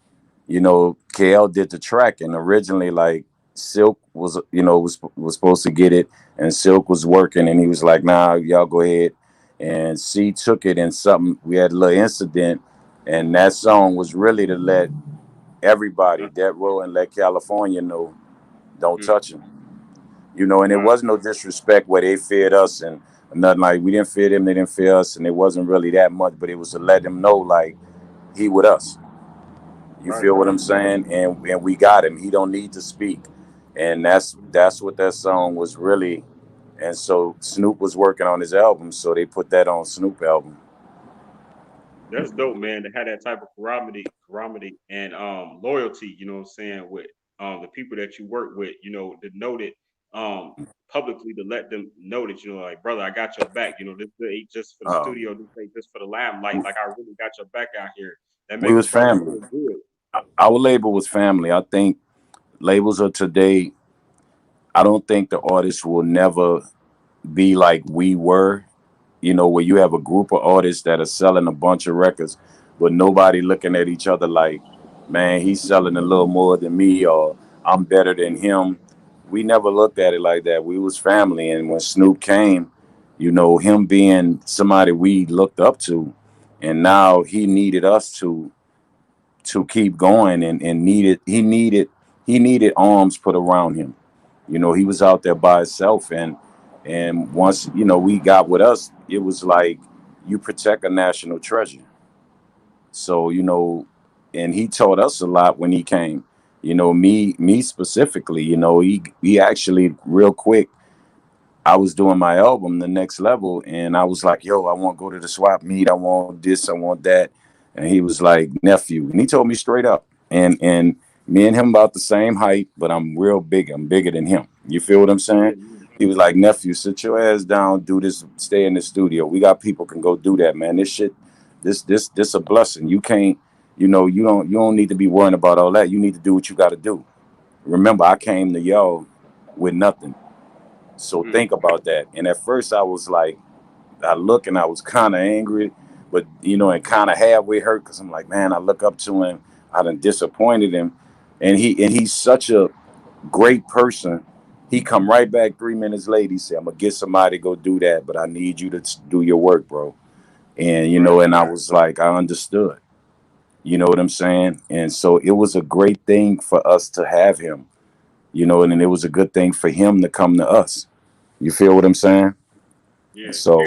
KL did the track, and originally, like, Silk was supposed to get it, and Silk was working, and he was like, "Nah, y'all go ahead." And C took it, and something we had a little incident, and that song was really to let everybody, that row and let California know, don't Mm, touch him. And it wow, was no disrespect where they feared us and nothing, like we didn't fear them, they didn't fear us, and it wasn't really that much, but it was to let them know, like, he with us. You right, feel what right. I'm saying? And we got him. He don't need to speak. And that's what that song was really. And so Snoop was working on his album, so they put that on Snoop album. That's dope, man, to have that type of calamity and loyalty, you know what I'm saying, with the people that you work with, to know that publicly, to let them know that, like, brother, I got your back, this ain't just for the Um, studio, this ain't just for the limelight. Like, I really got your back out here. That we make a was brother family. feel good. Our label was family. I think labels of today, I don't think the artists will never be like we were, where you have a group of artists that are selling a bunch of records, but nobody looking at each other like, man, he's selling a little more than me, or I'm better than him. We never looked at it like that. We was family, and when Snoop came, him being somebody we looked up to, and now he needed us to keep going, and needed arms put around him. He was out there by himself, and once we got with us, it was like you protect a national treasure. So and he taught us a lot when he came. Me specifically. He actually real quick. I was doing my album, The Next Level, and I was like, yo, I want to go to the swap meet. I want this, I want that. And he was like, nephew. And he told me straight up. And me and him about the same height, but I'm real big. I'm bigger than him. You feel what I'm saying? Yeah, yeah. He was like, nephew, sit your ass down, do this, stay in the studio. We got people can go do that, man. This shit, this a blessing. You can't, you don't need to be worrying about all that. You need to do what you gotta do. Remember, I came to y'all with nothing. So think about that. And at first I was like, I look and I was kind of angry, but and kind of halfway hurt because I'm like, man, I look up to him. I done disappointed him, and he's such a great person. He come right back 3 minutes later. He said, "I'm gonna get somebody to go do that, but I need you to do your work, bro." And and I was like, I understood. You know what I'm saying? And so it was a great thing for us to have him. And then it was a good thing for him to come to us. You feel what I'm saying? Yeah, So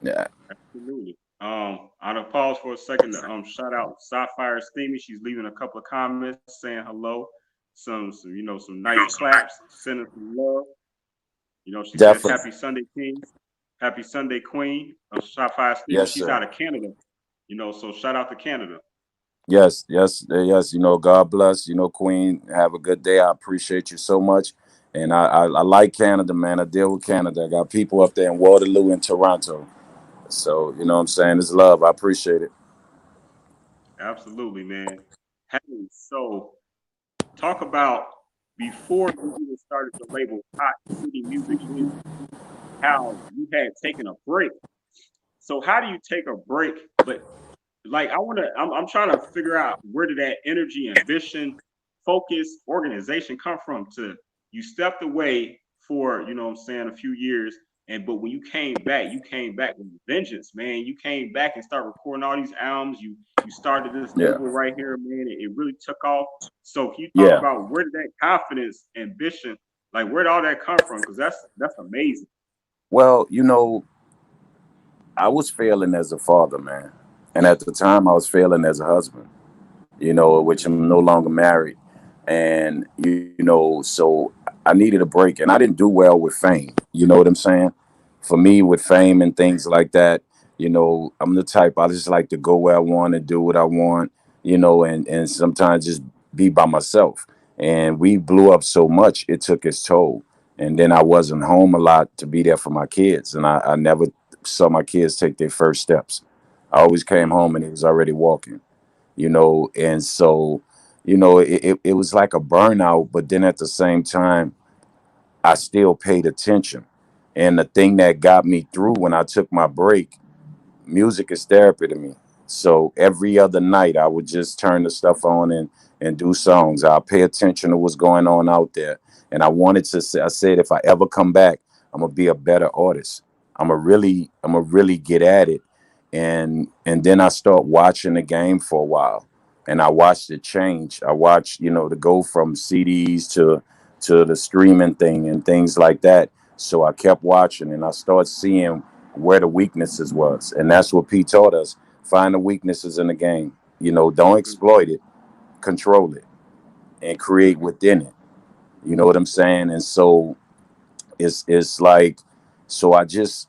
yeah, absolutely. I'll pause for a second to shout out Sapphire Steamy. She's leaving a couple of comments saying hello. Some nice claps, sending some love. She says definitely. happy Sunday, Kings. Happy Sunday, Queen of Sapphire Steamy. Yes, She's sir. out of Canada. So shout out to Canada. Yes, yes, yes. God bless. Queen, have a good day. I appreciate you so much. And I like Canada, man. I deal with Canada. I got people up there in Waterloo and Toronto. So, what I'm saying? It's love. I appreciate it. Absolutely, man. Hey, so talk about before you even started the label Hot City Music Group, how you had taken a break. So how do you take a break? But like I'm trying to figure out where did that energy, ambition, focus, organization come from to you stepped away for, a few years. But when you came back with vengeance, man. You came back and started recording all these albums. You started this Yeah. label right here, man. It really took off. So can you talk Yeah. about where did that confidence, ambition, like where did all that come from? Because that's amazing. Well, I was failing as a father, man. And at the time, I was failing as a husband, which I'm no longer married. And, so I needed a break. And I didn't do well with fame. You know what I'm saying? For me, with fame and things like that, I'm the type, I just like to go where I want and do what I want, and sometimes just be by myself. And we blew up so much, it took its toll. And then I wasn't home a lot to be there for my kids. And I never saw my kids take their first steps. I always came home and he was already walking, and so, it was like a burnout, but then at the same time, I still paid attention. And the thing that got me through when I took my break, music is therapy to me. So every other night I would just turn the stuff on and do songs. I'll pay attention to what's going on out there. And I wanted to say, I said, if I ever come back, I'm gonna be a better artist. I'm gonna really get at it. And then I start watching the game for a while. And I watched it change. I watched, to go from CDs to the streaming thing and things like that. So I kept watching and I started seeing where the weaknesses was. And that's what Pete taught us. Find the weaknesses in the game. Don't exploit it, control it, and create within it. You know what I'm saying? And so it's like, so I just,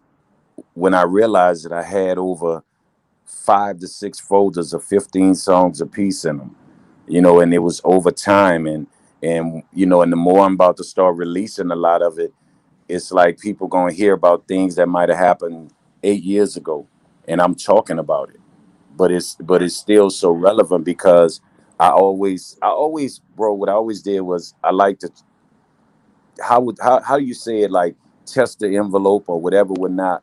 when I realized that I had over 5 to 6 folders of 15 songs apiece in them, and it was over time. And the more I'm about to start releasing a lot of it, it's like people gonna hear about things that might have happened 8 years ago, and I'm talking about it. But it's still so relevant because I always, bro. What I always did was I like to how do you say it, like test the envelope or whatever would not,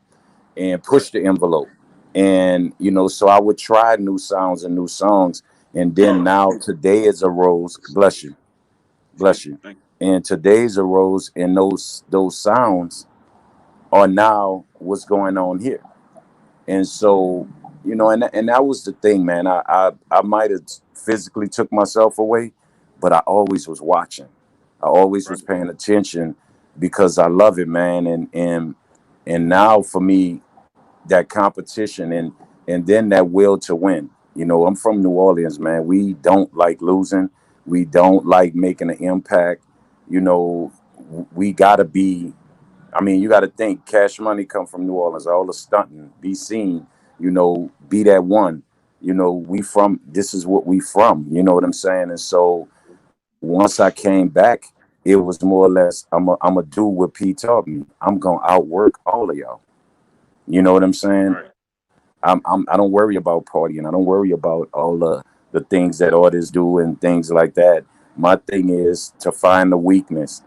and push the envelope. And so I would try new sounds and new songs. And then now today is a rose. Bless you, Thank bless you. you. Thank And today's a rose, and those sounds are now what's going on here. And so, and that was the thing, man. I might have physically took myself away, but I always was watching. I always you. was paying attention because I love it, man. And now for me, that competition and then that will to win. I'm from New Orleans, man. We don't like losing. We don't like making an impact. We gotta be. I mean, you got to think Cash Money come from New Orleans, all the stunting, be seen, be that one. This is what we from, you know what I'm saying? And so once I came back, it was more or less, I'm going to do what P taught me. I'm going to outwork all of y'all. You know what I'm saying? Right. I don't worry about partying. I don't worry about all the things that artists do and things like that. My thing is to find the weakness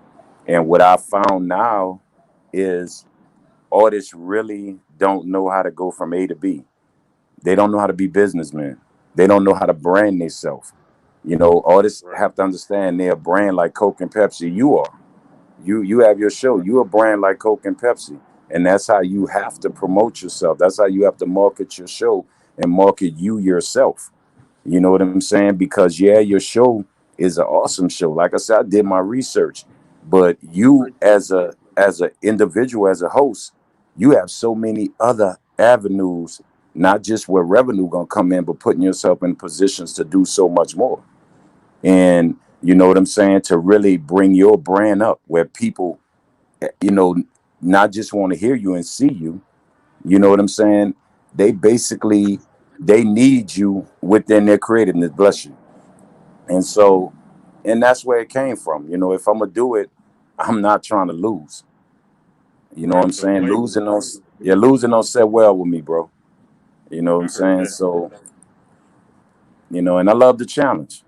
And what I found now is artists really don't know how to go from A to B. They don't know how to be businessmen. They don't know how to brand themselves. You know, artists Right. have to understand they're a brand like Coke and Pepsi. You are. You have your show. Right. You a brand like Coke and Pepsi. And that's how you have to promote yourself. That's how you have to market your show and market you yourself. You know what I'm saying? Because yeah, your show is an awesome show. Like I said, I did my research, but you Appreciate it. as an individual, as a host, you have so many other avenues, not just where revenue gonna come in, but putting yourself in positions to do so much more. And you know what I'm saying? To really bring your brand up where people, you know, not just want to hear you and see you. You know what I'm saying? They basically they need you within their creativeness. Bless you. And so, and that's where it came from. You know, if I'm gonna do it, I'm not trying to lose. You know what Right. I'm Don't saying? label Losing it. on yeah, losing don't set well with me, bro. You know what I'm I heard saying? that. So, you know, and I love the challenge.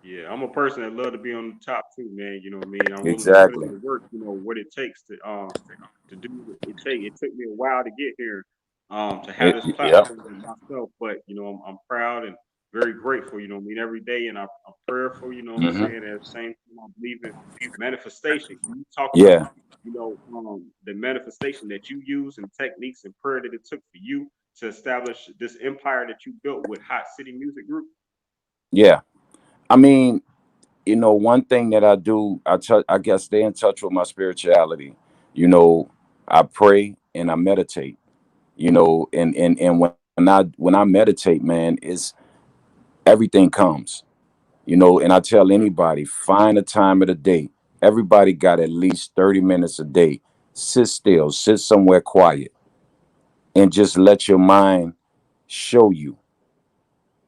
Yeah, I'm a person that love to be on the top too, man. You know what I mean? I'm willing to put in Exactly. the work, what it takes to do what it take. It took me a while to get here, to have this Yep. platform with myself, but I'm proud and very grateful, every day, and I'm prayerful, what I'm Hmm. saying. At the same time, I believe in manifestation. Can you talk about, Yeah. the manifestation that you use and techniques and prayer that it took for you to establish this empire that you built with Hot City Music Group? Yeah. I mean, you know, one thing that I do, I guess, stay in touch with my spirituality. You know, I pray and I meditate. You know, and when I meditate, man, is everything comes. You know, and I tell anybody, find a time of the day. Everybody got at least 30 minutes a day. Sit still, sit somewhere quiet, and just let your mind show you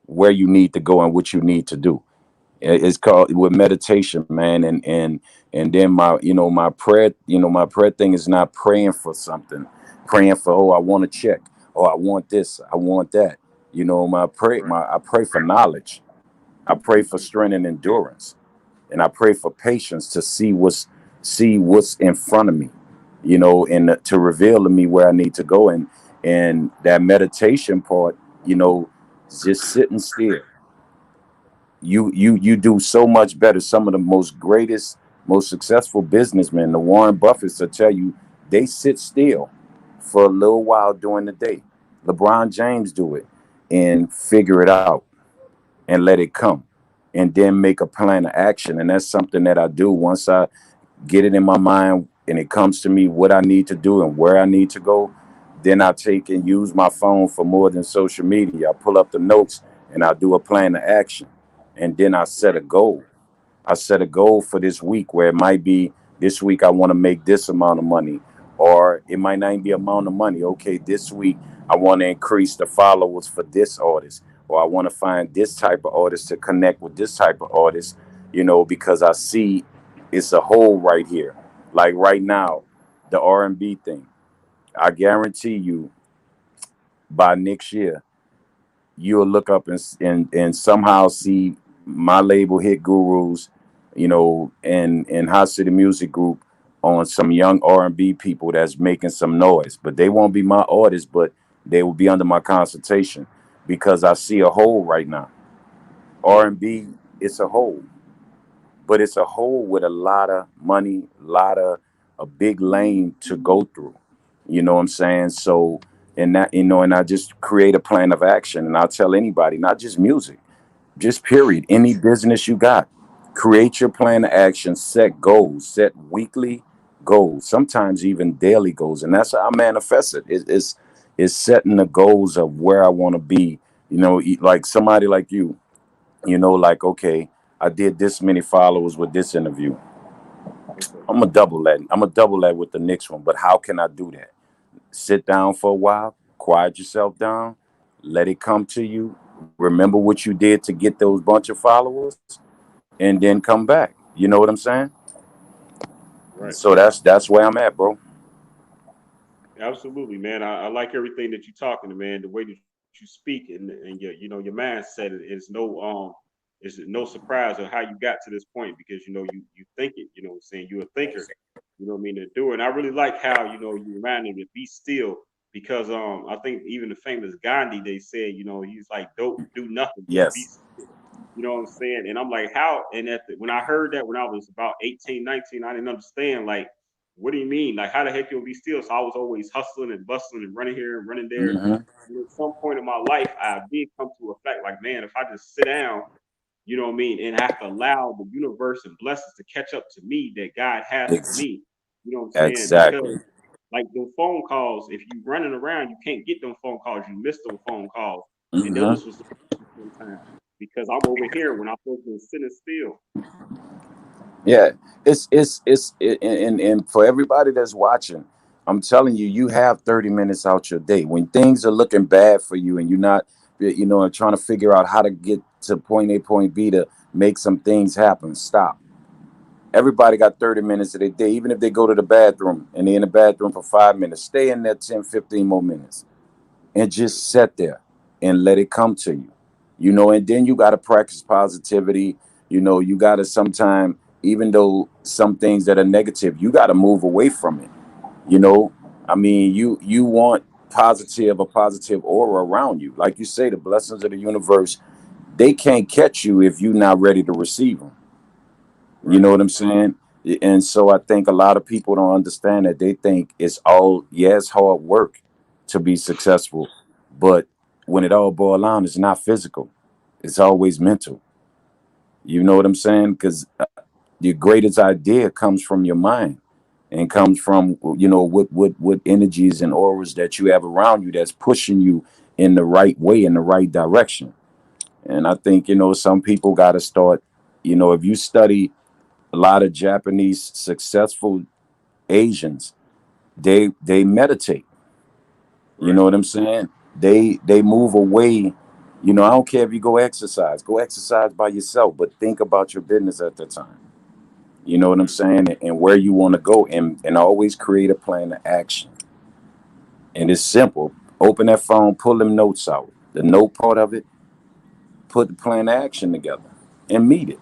where you need to go and what you need to do. It's called with meditation, man. And then my prayer, my prayer thing is not praying for something, praying for, oh, I want to check, oh, I want this, I want that. Right. I pray for knowledge. I pray for strength and endurance, and I pray for patience to see what's in front of me, and to reveal to me where I need to go. And that meditation part, just sitting still, you do so much better. Some of the most greatest, most successful businessmen, the Warren Buffetts, will tell you they sit still for a little while during the day. LeBron James do it and figure it out and let it come, and then make a plan of action. And that's something that I do once I get it in my mind and it comes to me what I need to do and where I need to go. Then I take and use my phone for more than social media. I pull up the notes and I do a plan of action. And then I set a Right. goal. I set a goal for this week where it might be this week I want to make this amount of money, or it might not be amount of money. Okay, this week I want to increase the followers for this artist, or I want to find this type of artist to connect with this type of artist, because I see it's a hole right here. Like right now, the R&B thing. I guarantee you by next year you'll look up and somehow see my label Hit Gurus, and Hot City Music Group on some young R&B people that's making some noise. But they won't be my artists, but they will be under my consultation because I see a hole right now. Yeah. R&B, it's a hole, but it's a hole with a lot of money, a big lane to go through. You know what I'm saying? So, and I just create a plan of action, and I'll tell anybody, not just music, just period, any business you got, create your plan of action, set goals, set weekly goals, sometimes even daily goals, and that's how I manifest it. It's setting the goals of where I want to be. Like somebody like you, like, okay, I did this many followers with this interview. Okay. I'm gonna double that. I'm gonna double that with the next one. But how can I do that? Sit down for a while, quiet yourself down, let it come to you. Remember what you did to get those bunch of followers, and then come back. You know what I'm saying? Right. So that's where I'm at, bro. Absolutely, man. I like everything that you're talking to, man. The way that you speak and your mindset is it's no surprise of how you got to this point because you know you think it, you know what I'm saying? You're a thinker, you know what I mean, to do it. And I really like how, you know, you remind him to be still because I think even the famous Gandhi, they said, you know, he's like, don't do nothing, just be Yes. still. You know what I'm saying? And I'm like, how? And when I heard that when I was about 18, 19, I didn't understand, like, what do you mean? Like, how the heck you'll be still? So I was always hustling and bustling and running here and running there. Hmm. And at some point in my life, I did come to a fact, like, man, if I just sit down, you know what I mean, and have to allow the universe and blessings to catch up to me that God has for Ex- me, you know what I'm saying? exactly. Because like the phone calls, if you running around, you can't get them phone calls. You miss them phone calls, and Hmm. those was sometimes because I'm over here when I'm supposed to be sitting still. Yeah, and for everybody that's watching, I'm telling you, you have 30 minutes out your day when things are looking bad for you and you're not, you know, trying to figure out how to get to point A, point B to make some things happen. Stop. Everybody got 30 minutes of their day, even if they go to the bathroom and they're in the bathroom for 5 minutes, stay in there 10, 15 more minutes and Yeah, just sit there and let it come to you, you know. And then you got to practice positivity. You know, you got to sometime, even though some things that are negative, you got to move away from it, you know. I mean, you want a positive aura around you. Like you say, the blessings of the universe, they can't catch you if you're not ready to receive them. You right. know what I'm saying? And so I think a lot of people don't understand that. They think it's all, yeah, it's hard work to be successful, but when it all boils down, it's not physical. It's always mental. You know what I'm saying? Because your greatest idea comes from your mind and comes from, you know, what energies and auras that you have around you that's pushing you in the right way, in the right direction. And I think, you know, some people got to start, you know, if you study a lot of Japanese successful Asians, they meditate. You Right. know what I'm saying? They move away. You know, I don't care if you go exercise by yourself, but think about your business at the time. You know what I'm Mm, saying? And where you want to go, and always create a plan of action. And it's simple. Open that phone, pull them notes out. The note part of it, put the plan of action together and meet it.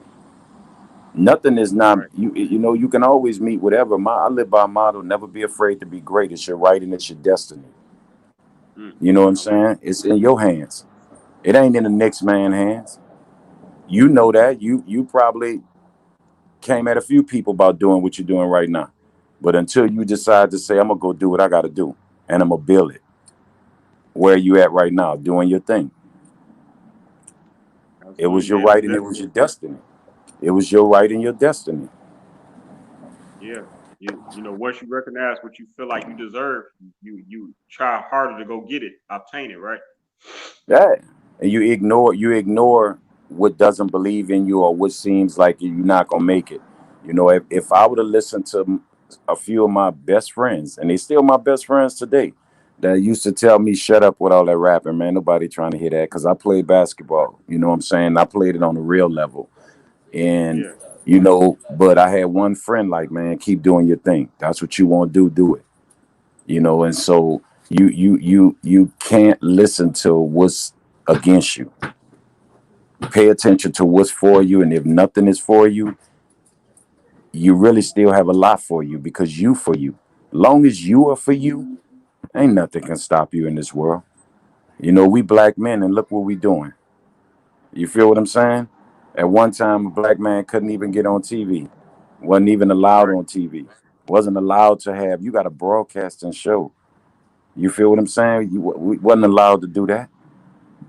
Nothing is not right. you. You know, you can always meet whatever. I live by a motto: never be afraid to be great. It's your right and it's your destiny. Mm, You know what I'm I like saying? It's in your hands. It ain't in the next man's hands. You know that. You probably came at a few people about doing what you're doing right now, but until you decide to say, "I'm gonna go do what I got to do," and I'm gonna build it, where you at right now, doing your thing. It absolutely, was your man. I'm right and it was definitely your destiny. It was your right and your destiny. yeah. You know, once you recognize what you feel like you deserve, you try harder to go get it, obtain it, right? Yeah. And you ignore what doesn't believe in you or what seems like you're not gonna make it. You know, if I would have listened to a few of my best friends, and they still my best friends today, that used to tell me, shut up with all that rapping, man. Nobody trying to hear that because I played basketball. You know what I'm saying? I played it on a real level. And Yeah, you know, but I had one friend like, man, keep doing your thing. That's what you want to do it. You know, and so you can't listen to what's against you. Pay attention to what's for you, and if nothing is for you, you really still have a lot for you because you for you. Long as you are for you, ain't nothing can stop you in this world. You know, we black men, and look what we doing. You feel what I'm saying? At one time, a black man couldn't even get on TV. Wasn't even allowed right. on TV. Wasn't allowed to have. You got a broadcasting show. You feel what I'm saying? We wasn't allowed to do that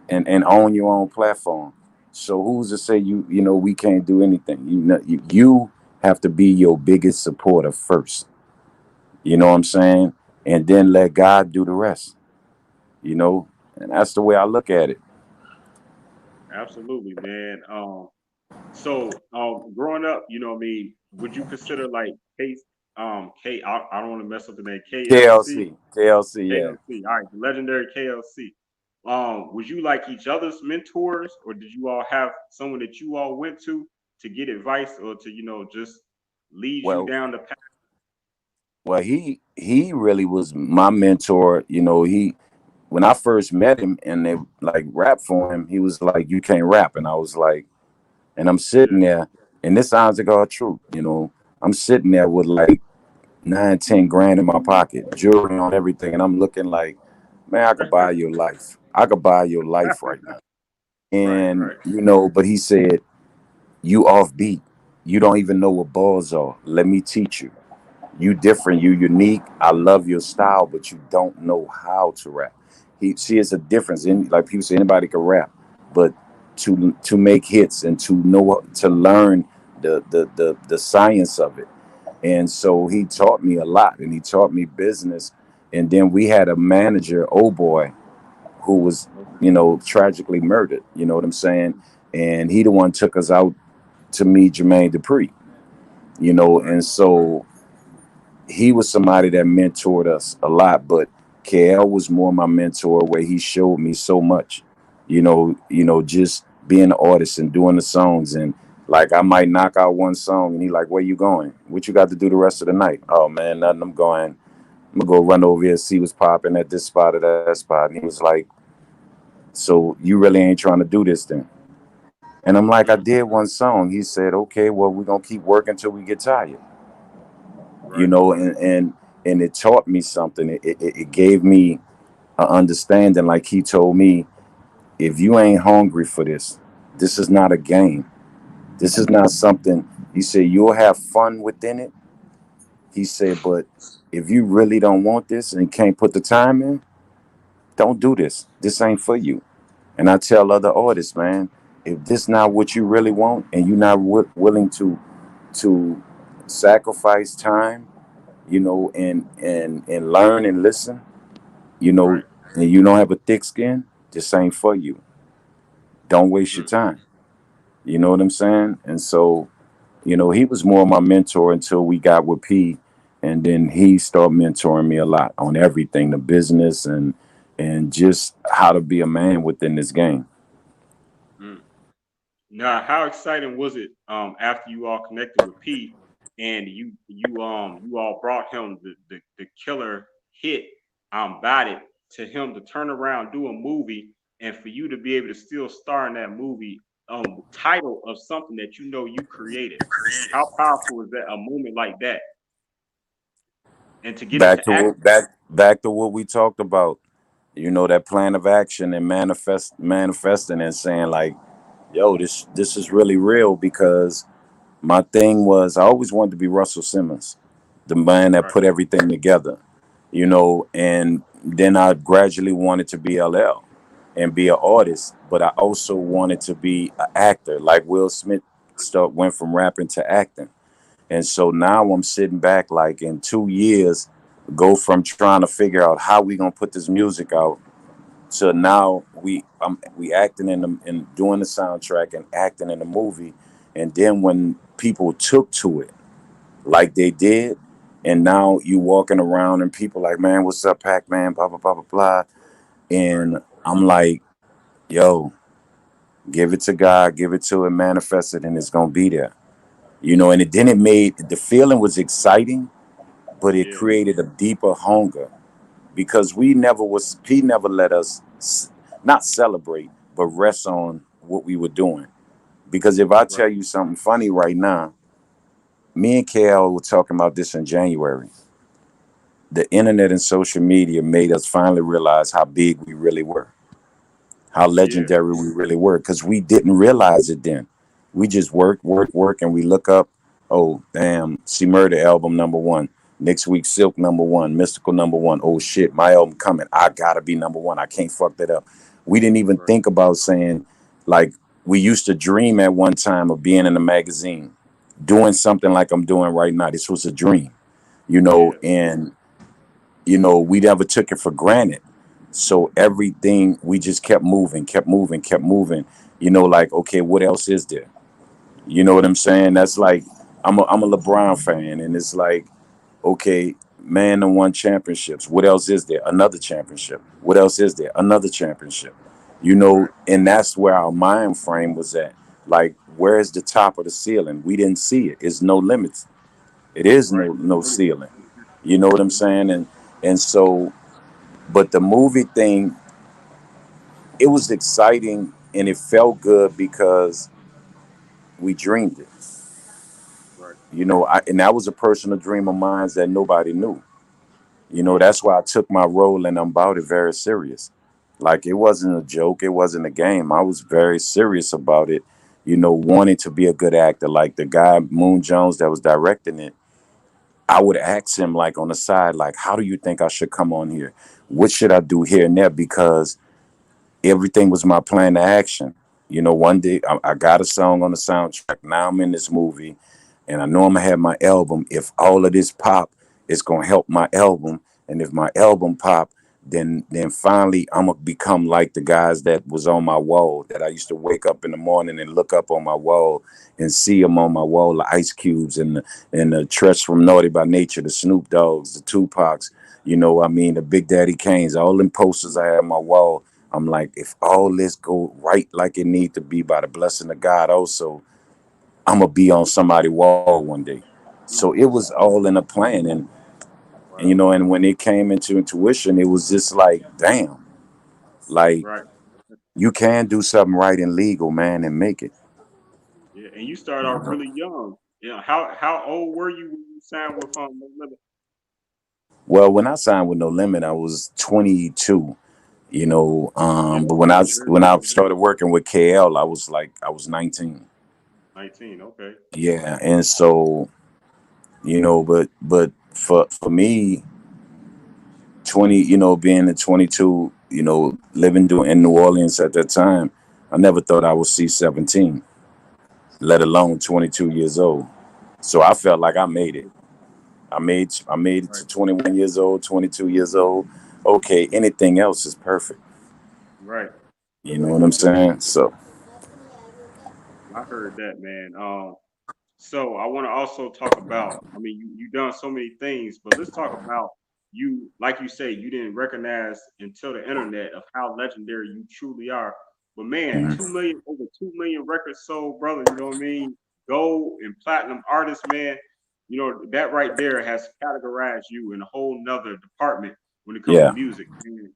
and own your own platform. So who's to say you know we can't do anything? You have to be your biggest supporter first. You know what I'm saying? And then let God do the rest. You know, and that's the way I look at it. Absolutely, man. Growing up, you know what I mean, would you consider like I don't want to mess up the name, KLC? KLC, yeah. KLC. All right, the legendary KLC. Was you like each other's mentors, or did you all have someone that you all went to get advice or to, you know, just lead you Well, down the path? he really was my mentor. You know, he when I first met him and they like rap for him, he was like, "You can't rap," and I was like, And I'm sitting there, and this sounds like all true, you know. I'm sitting there with like 9, 10 grand in my pocket, jewelry on everything, and I'm looking like, man, I could buy your life. I could buy your life right now. Right, And right, you know, but he said, you offbeat. You don't even know what balls are. Let me teach you. You different, you unique. I love your style, but you don't know how to rap. He see it's a difference. In like people say anybody can rap, but to make hits and to know to learn the science of it. And so he taught me a lot and he taught me business. And then we had a manager, oh boy, who was, you know, tragically murdered. You know what I'm saying? And he the one took us out to meet Jermaine Dupri, you know, right. and so he was somebody that mentored us a lot, but KL was more my mentor where he showed me so much, just being an artist and doing the songs. And like I might knock out one song and he like, where you going? What you got to do the rest of the night? Oh man, nothing. I'm gonna go run over here, see what's popping at this spot or that spot. And he was like, so you really ain't trying to do this then? And I'm like, I Mm, did one song. He said, okay, well, we're gonna keep working until we get tired. you right, know and and and it taught me something. It gave me an understanding. Like he told me, if you ain't hungry for this is not a game. This is not something. He said you'll have fun within it. He said, but if you really don't want this and can't put the time in, don't do this ain't for you. And I tell other artists, man, if this not what you really want and you're not willing to sacrifice time, and learn and listen, you know, right. and you don't have a thick skin, this ain't for you. Don't waste your Mm, time. You know what I'm saying? And so, he was more my mentor until we got with P, and then he started mentoring me a lot on everything, the business and just how to be a man within this game. mm. Now, how exciting was it after you all connected with P and you all brought him the killer hit Bought It to him to turn around, do a movie, and for you to be able to still star in that movie title of something that you know you created. How powerful is that, a moment like that? And to get Back into to act, what back to what we talked about. That plan of action and manifesting and saying like, yo, this is really real. Because my thing was I always wanted to be Russell Simmons, the man that right, put everything together, and then I gradually wanted to be LL and be an artist, but I also wanted to be an actor, like Will Smith went from rapping to acting. And so now I'm sitting back like in 2 years, go from trying to figure out how we gonna put this music out to now we acting in doing the soundtrack and acting in the movie. And then when people took to it like they did, and now you walking around and people like, man, what's up, Pac Man, blah blah blah blah blah. right, And I'm like, yo, give it to God, give it to Him, manifest it, and it's gonna be there. And it made the feeling was exciting, but it yeah, created a deeper hunger because he never let us not celebrate, but rest on what we were doing. Because if I right, tell you something funny right now, me and KL were talking about this in January. The internet and social media made us finally realize how big we really were, how yeah, legendary we really were, because we didn't realize it then. We just work, and we look up, oh, damn, C Murder album #1. Next week, Silk #1, Mystical #1. Oh shit, my album coming. I gotta be #1. I can't fuck that up. We didn't even right, think about saying, like, we used to dream at one time of being in a magazine, doing something like I'm doing right now. This was a dream, yeah, and we never took it for granted. So everything we just kept moving, kept moving, kept moving. Like, okay, what else is there? You know what I'm saying? That's like I'm a LeBron fan, and it's like, okay, man, done won championships. What else is there? Another championship. What else is there? Another championship. right, And that's where our mind frame was at. Like, where's the top of the ceiling? We didn't see it. It's no limits. It is right, no ceiling. You know what I'm saying? And so, but the movie thing, it was exciting and it felt good because we dreamed it. Right. You know, and that was a personal dream of mine that nobody knew. You know, Mm. that's why I took my role and I'm about it very serious. Like it wasn't a joke, it wasn't a game. I was very serious about it, you know, wanting to be a good actor. Like the guy Moon Jones that was directing it, I would ask him like on the side, like, how do you think I should come on here? What should I do here and there? Because everything was my plan to action. You know, one day I got a song on the soundtrack. Now I'm in this movie, and I know I'm gonna have my album. If all of this pop, it's gonna help my album, and if my album pop, then finally I'm gonna become like the guys that was on my wall. That I used to wake up in the morning and look up on my wall and see them on my wall, the Ice Cubes and the Tresh from Naughty by Nature, the Snoop Dogs, the Tupacs. You know, I mean, the Big Daddy Kanes, all them posters I had on my wall. I'm like, if all this go right like it need to be by the blessing of God, also, I'm gonna be on somebody's wall one day. So Mm. it was all in a plan, and you Wow. know, and when it came into intuition, it was just like, damn, like Right. you can do something right and legal, man, and make it. Yeah. And you started You off know? really young. Yeah. How old were you when you signed with No Limit? Well, when I signed with No Limit, I was 22. You know, Yeah. but Okay. Very when I young. started working with KL, I was 19. 19. Okay. Yeah, and so you know, but for me, 20, you know, being at 22, you know, living in New Orleans at that time, I never thought I would see 17, let alone 22 years old. So I felt like I made it. I made it Right. to 21 years old, 22 years old. Okay, anything else is perfect. Right. You know what I'm saying? So I heard that, man. So I want to also talk about, I mean, you done so many things, but let's talk about you, like you say, you didn't recognize until the internet of how legendary you truly are. But man, mhm. over 2 million records sold, brother, you know what I mean? Gold and platinum artists, man, you know, that right there has categorized you in a whole nother department when it comes to Yeah. music.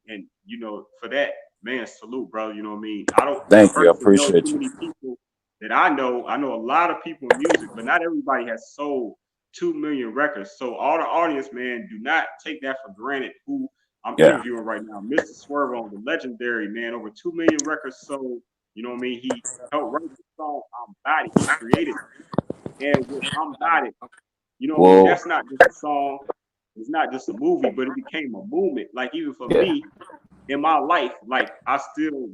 And you know, for that, man, salute, brother. You know what I mean? I don't Thank you. I personally know appreciate too you. many people that I know a lot of people in music, but not everybody has sold 2 million records. So all the audience, man, do not take that for granted. Who I'm Yeah. interviewing right now, Mr. Swerve on the legendary man, over 2 million records sold. You know what I mean? He helped write the song "I'm Body." He created it, and with "I'm Body," you know what I mean? Well, That's not just a song. It's not just a movie, but it became a movement. Like even for yeah. me, in my life, like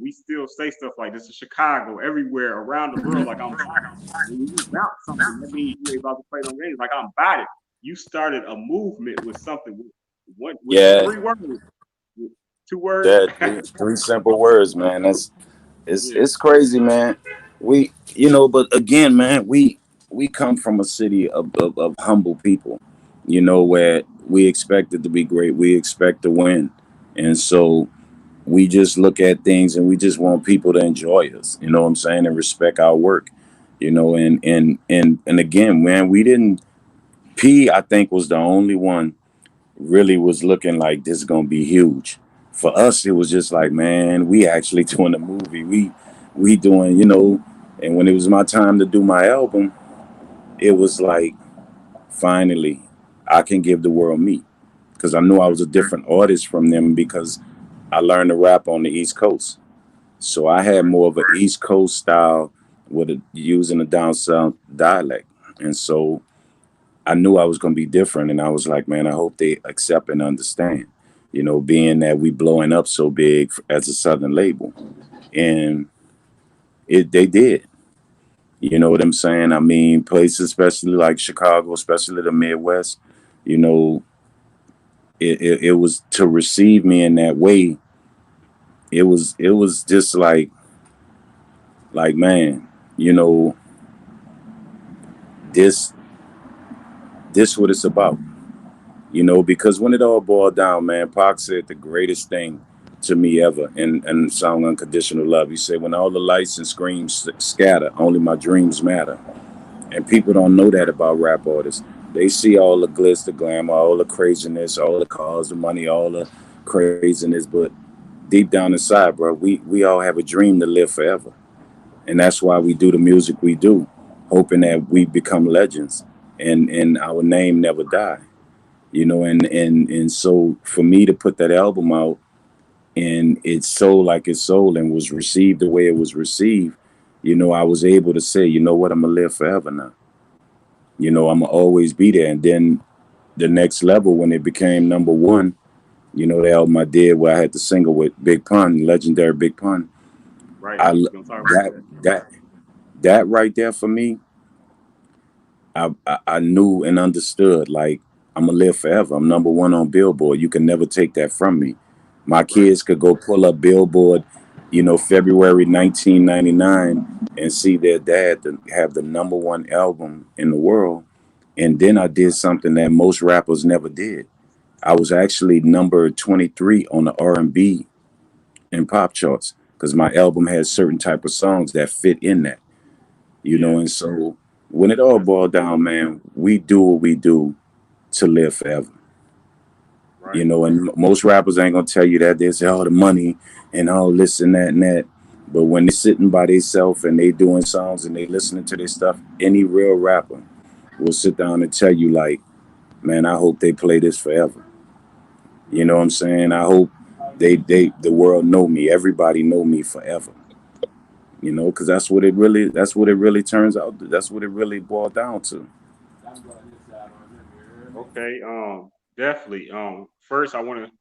we still say stuff like this in Chicago, everywhere around the world, like I'm about it. When you bout something, that means you ain't about to play no games. Like I'm about it. You started a movement with something with Yeah. 3 words, with 2 words. That three simple words, man. Yeah, It's crazy, man. We, you know, but again, man, we come from a city of humble people, you know, where we expect it to be great, we expect to win, and so we just look at things and we just want people to enjoy us, you know what I'm saying, and respect our work, you know, and again, man, we didn't. I think was the only one really was looking like this is gonna be huge. For us, it was just like, man, we actually doing a movie. We doing, you know, and when it was my time to do my album, it was like finally I can give the world me. Because I knew I was a different artist from them because I learned to rap on the East Coast. So I had right, more of an East Coast style with using a down south dialect. And so I knew I was going to be different, and I was like, man, I hope they accept and understand. You know, being that we blowing up so big as a Southern label, and they did. You know what I'm saying? I mean, places especially like Chicago, especially the Midwest. You know, it was to receive me in that way. It was just like man, you know, this this what it's about. You know, because when it all boiled down, man, Pac said the greatest thing to me ever in the song Unconditional Love. He said, when all the lights and screams scatter, only my dreams matter. And people don't know that about rap artists. They see all the glitz, the glamour, all the craziness, all the cars, the money, all the craziness. But deep down inside, bro, we all have a dream to live forever. And that's why we do the music we do. hoping that we become legends and our name never die. You know, and so for me to put that album out and it sold like it sold and was received the way it was received, you know, I was able to say, you know what, I'm gonna live forever now. You know, I'm gonna always be there. And then the next level when it became number one, you know, the album I did where I had the single with Big Pun, legendary Big Pun. Right. I We're gonna talk about that that right there for me, I knew and understood like I'm gonna live forever. I'm number one on Billboard. You can never take that from me. My kids could go pull up Billboard, you know, February 1999 and see their dad to have the number one album in the world. And then I did something that most rappers never did. I was actually number 23 on the R&B and pop charts because my album has certain type of songs that fit in that, you know. And so when it all boiled down, man, we do what we do to live forever. Right. You know, and most rappers ain't gonna tell you that. They say, oh, the money and all this and that and that. But when they're sitting by themselves and they doing songs and they listening to their stuff, any real rapper will sit down and tell you, like, man, I hope they play this forever. You know what I'm saying? I hope the world know me. Everybody know me forever. You know, because that's what it really turns out. That's what it really boiled down to. Okay. Definitely. First, I want to,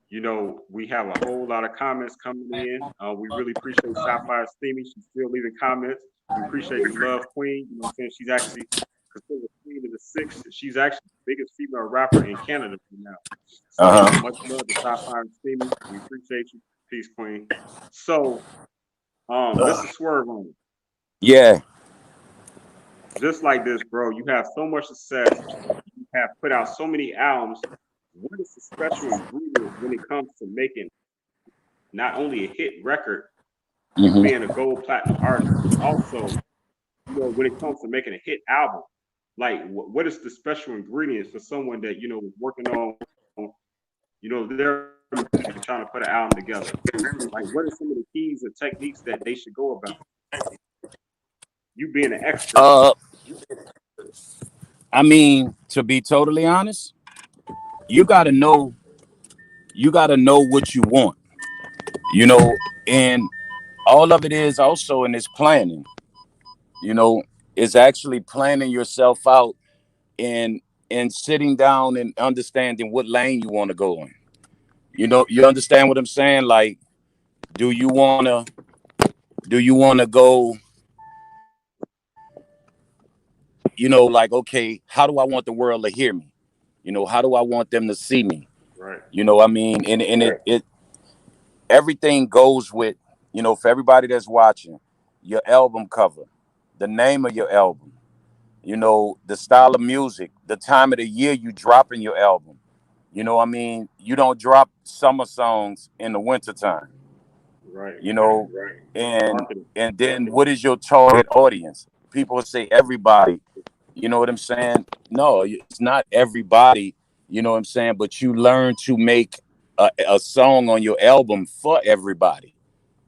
you know, we have a whole lot of comments coming in. We really appreciate Sapphire Steamy. She's still leaving comments. We appreciate the love queen. You know what I'm saying? She's actually considered queen of the six. She's actually the biggest female rapper in Canada right now. So much love to Sapphire Steamy. We appreciate you. Peace, queen. So, Mr. Swerve on. Yeah. Just like this, bro, you have so much success. You have put out so many albums. What is the special ingredient when it comes to making not only a hit record, being a gold platinum artist, but also, you know, when it comes to making a hit album? Like, what is the special ingredients for someone that, you know, is working on, you know, they're trying to put an album together? Like, what are some of the keys and techniques that they should go about? You being an expert. I mean, to be totally honest, you gotta know what you want, you know, and all of it is also in this planning, you know, is actually planning yourself out and sitting down and understanding what lane you want to go in. You know, you understand what I'm saying? Like, do you wanna go, you know, like, okay, how do I want the world to hear me? You know, how do I want them to see me? Right. You know what I mean? And it everything goes with, you know, for everybody that's watching, your album cover, the name of your album, you know, the style of music, the time of the year you dropping your album. You know what I mean? You don't drop summer songs in the wintertime. Right. You know, and Marketing. and then what is your target audience? People say everybody. You know what I'm saying? No, it's not everybody. You know what I'm saying? But you learn to make a song on your album for everybody.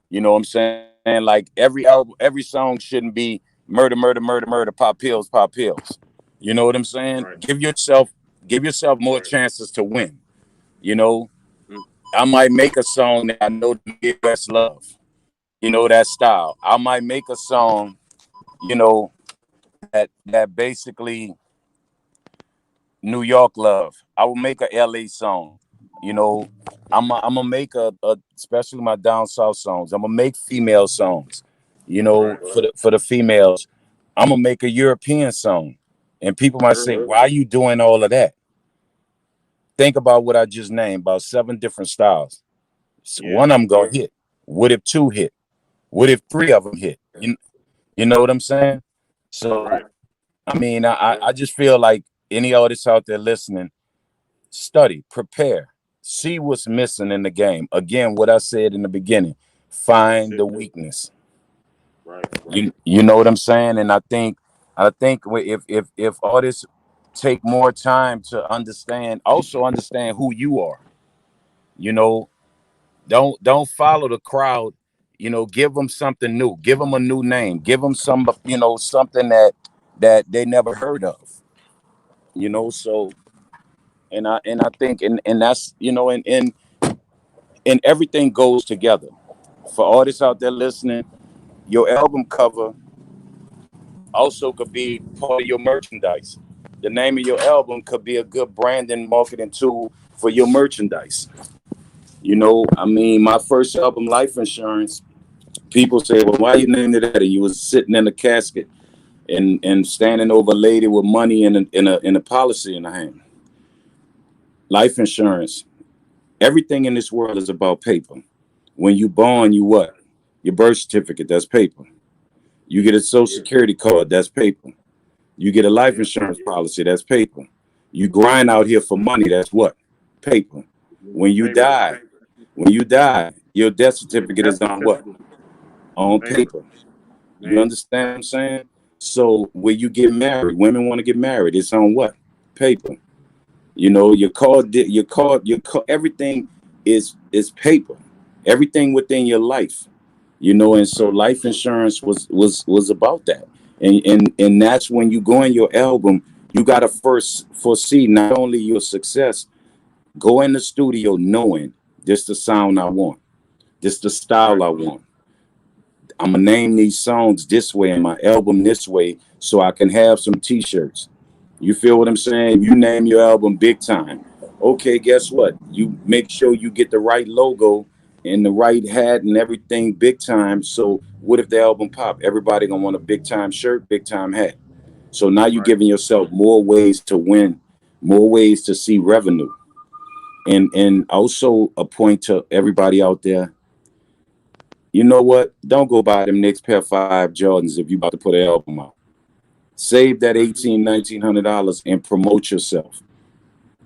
You know what I'm saying? Like every album, every song shouldn't be murder, murder, murder, murder, pop pills, pop pills. You know what I'm saying? Right. Give yourself more chances to win. You know, Mm. I might make a song that I know the Midwest love. You know, that style. I might make a song, you know, that basically New York love. I will make a LA song. You know, I'm gonna make a especially my down south songs. I'm gonna make female songs. You know, for the females, I'm gonna make a European song. And people might say, "Why are you doing all of that?" Think about what I just named, about 7 different styles. So one of them gonna hit. What if 2 hit? What if 3 of them hit? You know what I'm saying? So, I mean, I just feel like any artists out there listening, study, prepare, see what's missing in the game. Again, what I said in the beginning, find the weakness. Right. You know what I'm saying? And I think if artists take more time to understand who you are, you know, don't follow the crowd. You know, give them something new. Give them a new name. Give them some, you know, something that they never heard of. You know, so and I think and that's, you know, and everything goes together. For artists out there listening, your album cover also could be part of your merchandise. The name of your album could be a good branding marketing tool for your merchandise. You know, I mean, my first album, Life Insurance, people say, well, why you named it that? And you was sitting in a casket and standing over a lady with money in a policy in the hand. Life insurance. Everything in this world is about paper. When you born, you what? Your birth certificate, that's paper. You get a social security card, that's paper. You get a life insurance policy, that's paper. You grind out here for money, that's what? Paper. When you die, your death certificate is on what? On paper. You understand what I'm saying? So when you get married, women want to get married, it's on what? Paper. You know, your everything is paper. Everything within your life. You know, and so life insurance was about that. And that's when you go in your album, you gotta first foresee not only your success, go in the studio knowing this the sound I want, this the style I want. I'm gonna name these songs this way and my album this way so I can have some t-shirts. You feel what I'm saying? You name your album Big Time. Okay, guess what? You make sure you get the right logo and the right hat and everything Big Time. So what if the album pop? Everybody gonna want a Big Time shirt, Big Time hat. So now you're giving yourself more ways to win, more ways to see revenue. And also a point to everybody out there, you know what? Don't go buy them next pair of 5 Jordans if you about to put an album out. Save that $1,900 and promote yourself.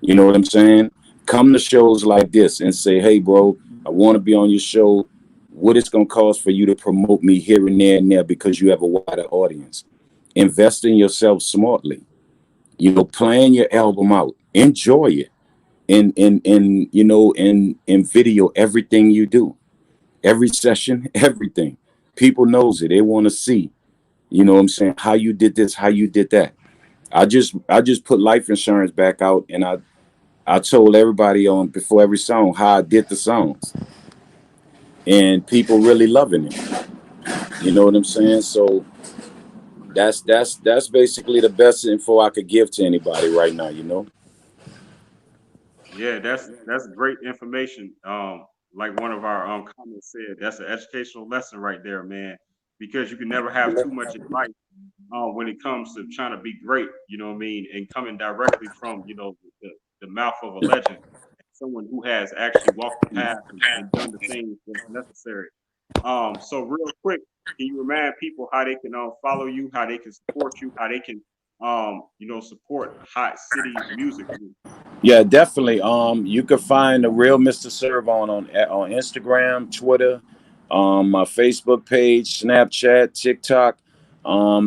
You know what I'm saying? Come to shows like this and say, hey, bro, I want to be on your show. What it's going to cost for you to promote me here and there because you have a wider audience. Invest in yourself smartly. You know, plan your album out. Enjoy it. And you know, and video everything you do. Every session, everything. People knows it. They want to see, you know what I'm saying, how you did this, how you did that. I just put life insurance back out, and I told everybody on before every song how I did the songs. And people really loving it. You know what I'm saying? So that's basically the best info I could give to anybody right now, you know. Yeah, that's great information. Like one of our comments said, that's an educational lesson right there, man. Because you can never have too much advice when it comes to trying to be great. You know what I mean? And coming directly from the mouth of a legend, someone who has actually walked the path and done the things that's necessary. So real quick, can you remind people how they can follow you, how they can support you, how they can support Hot City Music Group? Yeah, definitely. You can find the real Mr. SERV on Instagram, Twitter, my Facebook page, Snapchat, TikTok.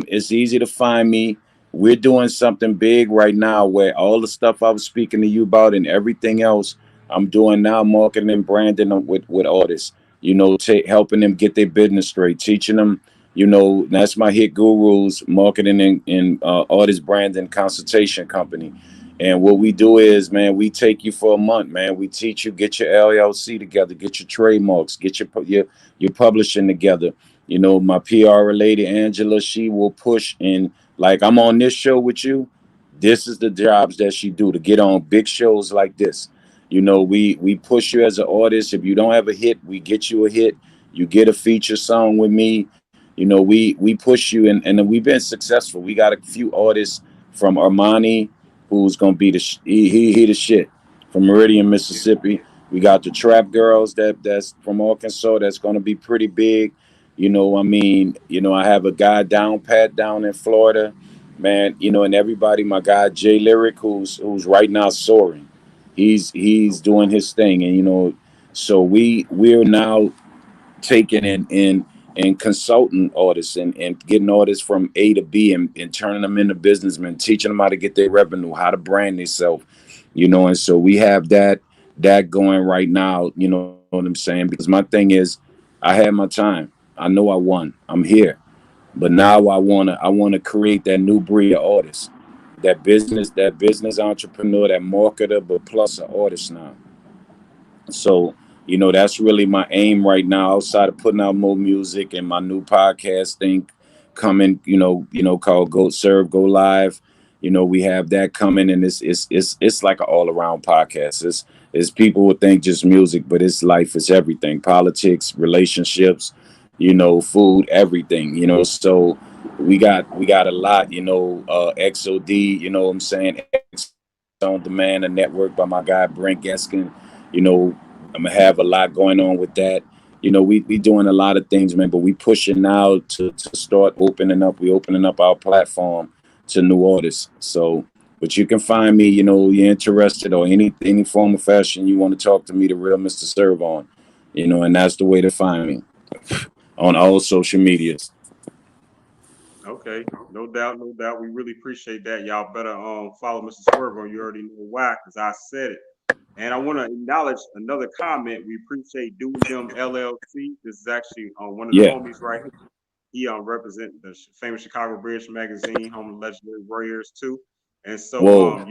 It's easy to find me. We're doing something big right now where all the stuff I was speaking to you about and everything else I'm doing now, marketing and branding with artists. You know, helping them get their business straight, teaching them. You know, that's my hit gurus, marketing and artist branding consultation company. And what we do is, man, we take you for a month, man. We teach you, get your LLC together, get your trademarks, get your publishing together. You know, my PR lady, Angela, she will push in. Like, I'm on this show with you. This is the jobs that she do to get on big shows like this. You know, we push you as an artist. If you don't have a hit, we get you a hit. You get a feature song with me. You know, we push you, and we've been successful. We got a few artists from Armani, who's gonna be he the shit, from Meridian, Mississippi. We got the Trap Girls that's from Arkansas, that's gonna be pretty big. You know, I mean, you know, I have a guy down in Florida, man. You know, and everybody, my guy Jay Lyric, who's right now soaring. He's doing his thing, and you know, so we're now taking and consulting artists and getting artists from A to B and turning them into businessmen, teaching them how to get their revenue, how to brand themselves, you know. And so we have that going right now, you know what I'm saying? Because my thing is, I had my time. I know I won. I'm here. But now I wanna create that new breed of artist. That business entrepreneur, that marketer, but plus an artist now. So, that's really my aim right now, outside of putting out more music and my new podcast thing coming, called Go Serve, Go Live. We have that coming, and it's like an all around podcast. It's people would think just music, but it's life, it's everything. Politics, relationships, food, everything, so we got a lot, XOD, what I'm saying, X on Demand, a network by my guy Brent Gaskin. You know, I'm gonna have a lot going on with that. We doing a lot of things, man, but we pushing now to start opening up. We opening up our platform to new artists. So, but you can find me, you're interested or any form of fashion you want to talk to me, the real Mr. SERV On, and that's the way to find me on all social medias. Okay, no doubt, no doubt. We really appreciate that. Y'all better follow Mr. Swerve on. You already know why, because I said it. And I want to acknowledge another comment. We appreciate Doing Them LLC. This is actually one of the Yeah. homies right here. He represent the famous Chicago Bridge magazine, home of legendary warriors too. And so Whoa.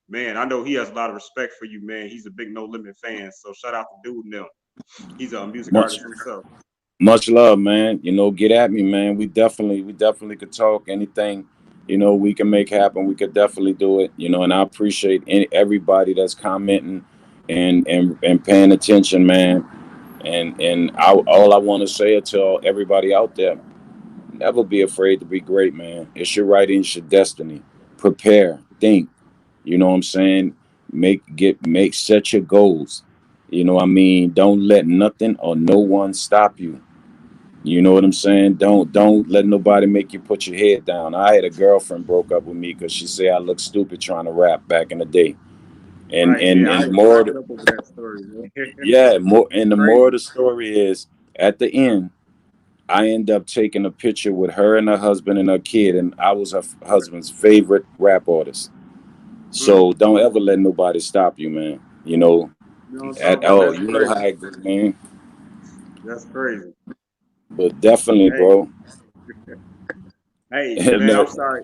man, I know he has a lot of respect for you, man. He's a big No Limit fan. So shout out to Doing Them. He's a music Much artist himself. much love, man. Get at me, man. We definitely could talk anything. We can make happen. We could definitely do it. And I appreciate everybody that's commenting and paying attention, man. And all I want to say to everybody out there: never be afraid to be great, man. It's your right, it's your destiny. Prepare, think. You know what I'm saying? Set your goals. What I mean? Don't let nothing or no one stop you. You know what I'm saying? Don't let nobody make you put your head down. I had a girlfriend broke up with me because she said I looked stupid trying to rap back in the day. And Right, and yeah, I and was more, cracking up over that story, man. yeah, more. And the more of Crazy. the story is, at the end, I end up taking a picture with her and her husband and her kid, and I was her husband's favorite rap artist. Mm. So don't ever let nobody stop you, man. You know what I'm At talking about? all. That's You know how crazy. it goes, man. That's crazy. But definitely, Hey, bro. hey, And, man, I'm sorry.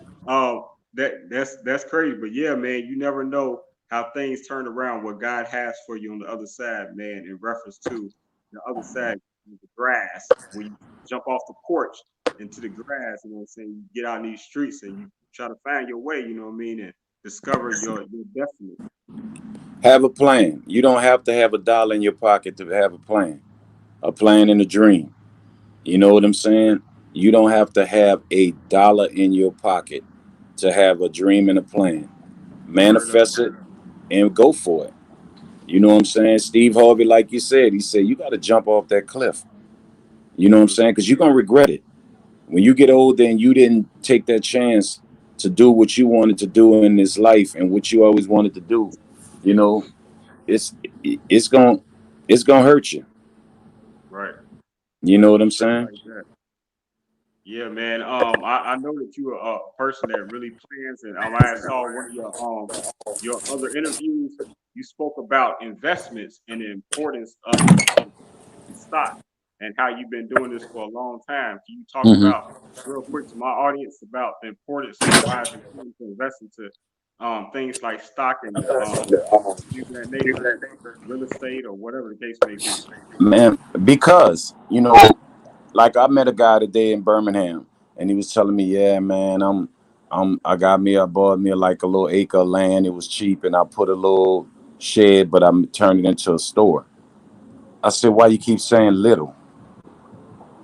That's crazy, but yeah, man, you never know how things turn around. What God has for you on the other side, man. In reference to the other side, the grass. When you jump off the porch into the grass, you know what I'm saying? You get out in these streets and you try to find your way. You know what I mean? And discover your destiny. have a plan. You don't have to have a dollar in your pocket to have a plan and a dream. You know what I'm saying? You don't have to have a dollar in your pocket to have a dream and a plan. Word up. Manifest it and go for it. You know what I'm saying? Steve Harvey, like you said, he said, you got to jump off that cliff. You know what I'm Mm, saying? Because you're going to regret it. When you get older and you didn't take that chance to do what you wanted to do in this life and what you always wanted to do, you know, it's it's going it's going to hurt you. right. You know what I'm Straight saying? like that. Yeah, man. I know that you are a person that really plans, and I saw one of your other interviews. You spoke about investments and the importance of stock and how you've been doing this for a long time. Can you talk Hmm. about real quick to my audience about the importance and why it's important to invest into things like stock and things of that nature, real estate or whatever the case may be? Man, because, like I met a guy today in Birmingham, and he was telling me, yeah, man, I bought me like a little acre of land. It was cheap, and I put a little shed, but I'm turning it into a store. I said, why you keep saying little?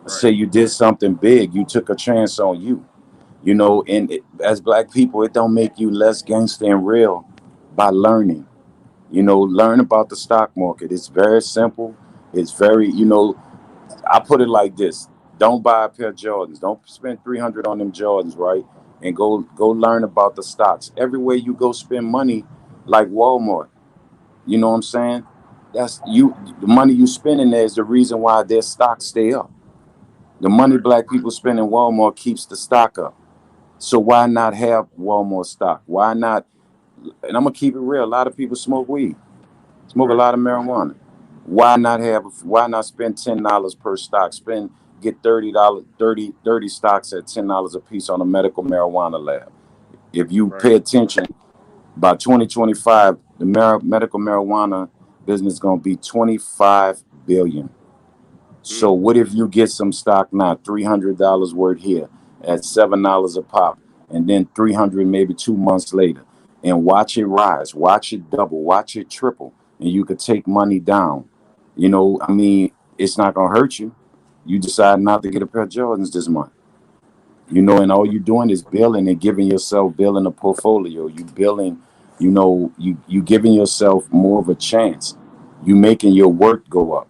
I Right, said, you did something big. You took a chance on you. And as black people, it don't make you less gangster and real by learning. Learn about the stock market. It's very simple. It's very, I put it like this: don't buy a pair of Jordans. Don't spend 300 on them Jordans, right? And go learn about the stocks. Everywhere you go, spend money, like Walmart. You know what I'm saying? That's you. The money you spend in there is the reason why their stocks stay up. The money right, black people spend in Walmart keeps the stock up. So why not have Walmart stock? Why not? And I'm gonna keep it real. A lot of people smoke weed, smoke a right, lot of marijuana. Why not spend $10 per stock? Get $30 stocks at $10 a piece on a medical marijuana lab. If you Right. pay attention, by 2025, the medical marijuana business is going to be 25 billion. So what if you get some stock now, $300 worth here at $7 a pop, and then 300 maybe 2 months later, and watch it rise, watch it double, watch it triple, and you could take money down. You know, I mean, it's not gonna hurt you. You decide not to get a pair of Jordans this month. You know, and all you're doing is building and building a portfolio. You building, you giving yourself more of a chance. You making your work go up.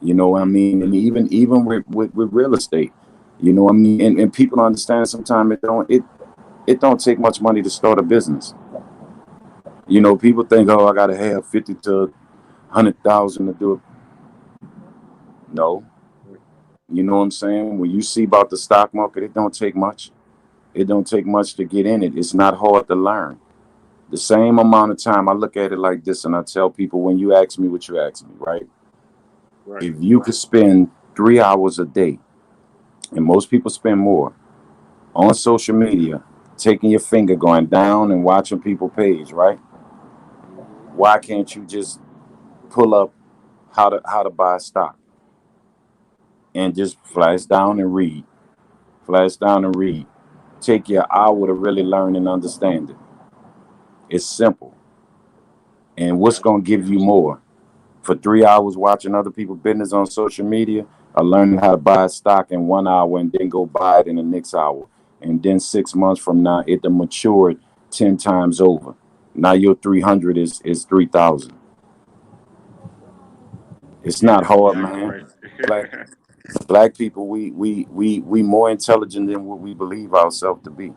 You know what I mean? And even with real estate, you know what I mean? And people don't understand sometimes it don't take much money to start a business. You know, people think, oh, I gotta have 50 to 100,000 to do it. No. You know what I'm saying? When you see about the stock market, it don't take much. It don't take much to get in it. It's not hard to learn. The same amount of time, I look at it like this, and I tell people, when you ask me what you ask me, right? Right. If you could spend 3 hours a day, and most people spend more, on social media, taking your finger, going down and watching people page, right? Why can't you just pull up how to buy a stock and just flash down and read? Flash down and read. Take your hour to really learn and understand it. It's simple. And what's going to give you more? For 3 hours watching other people's business on social media, or learning how to buy a stock in 1 hour and then go buy it in the next hour. And then 6 months from now, it done matured 10 times over. Now your 300 is 3,000. It's not hard, man. Black people, we more intelligent than what we believe ourselves to be.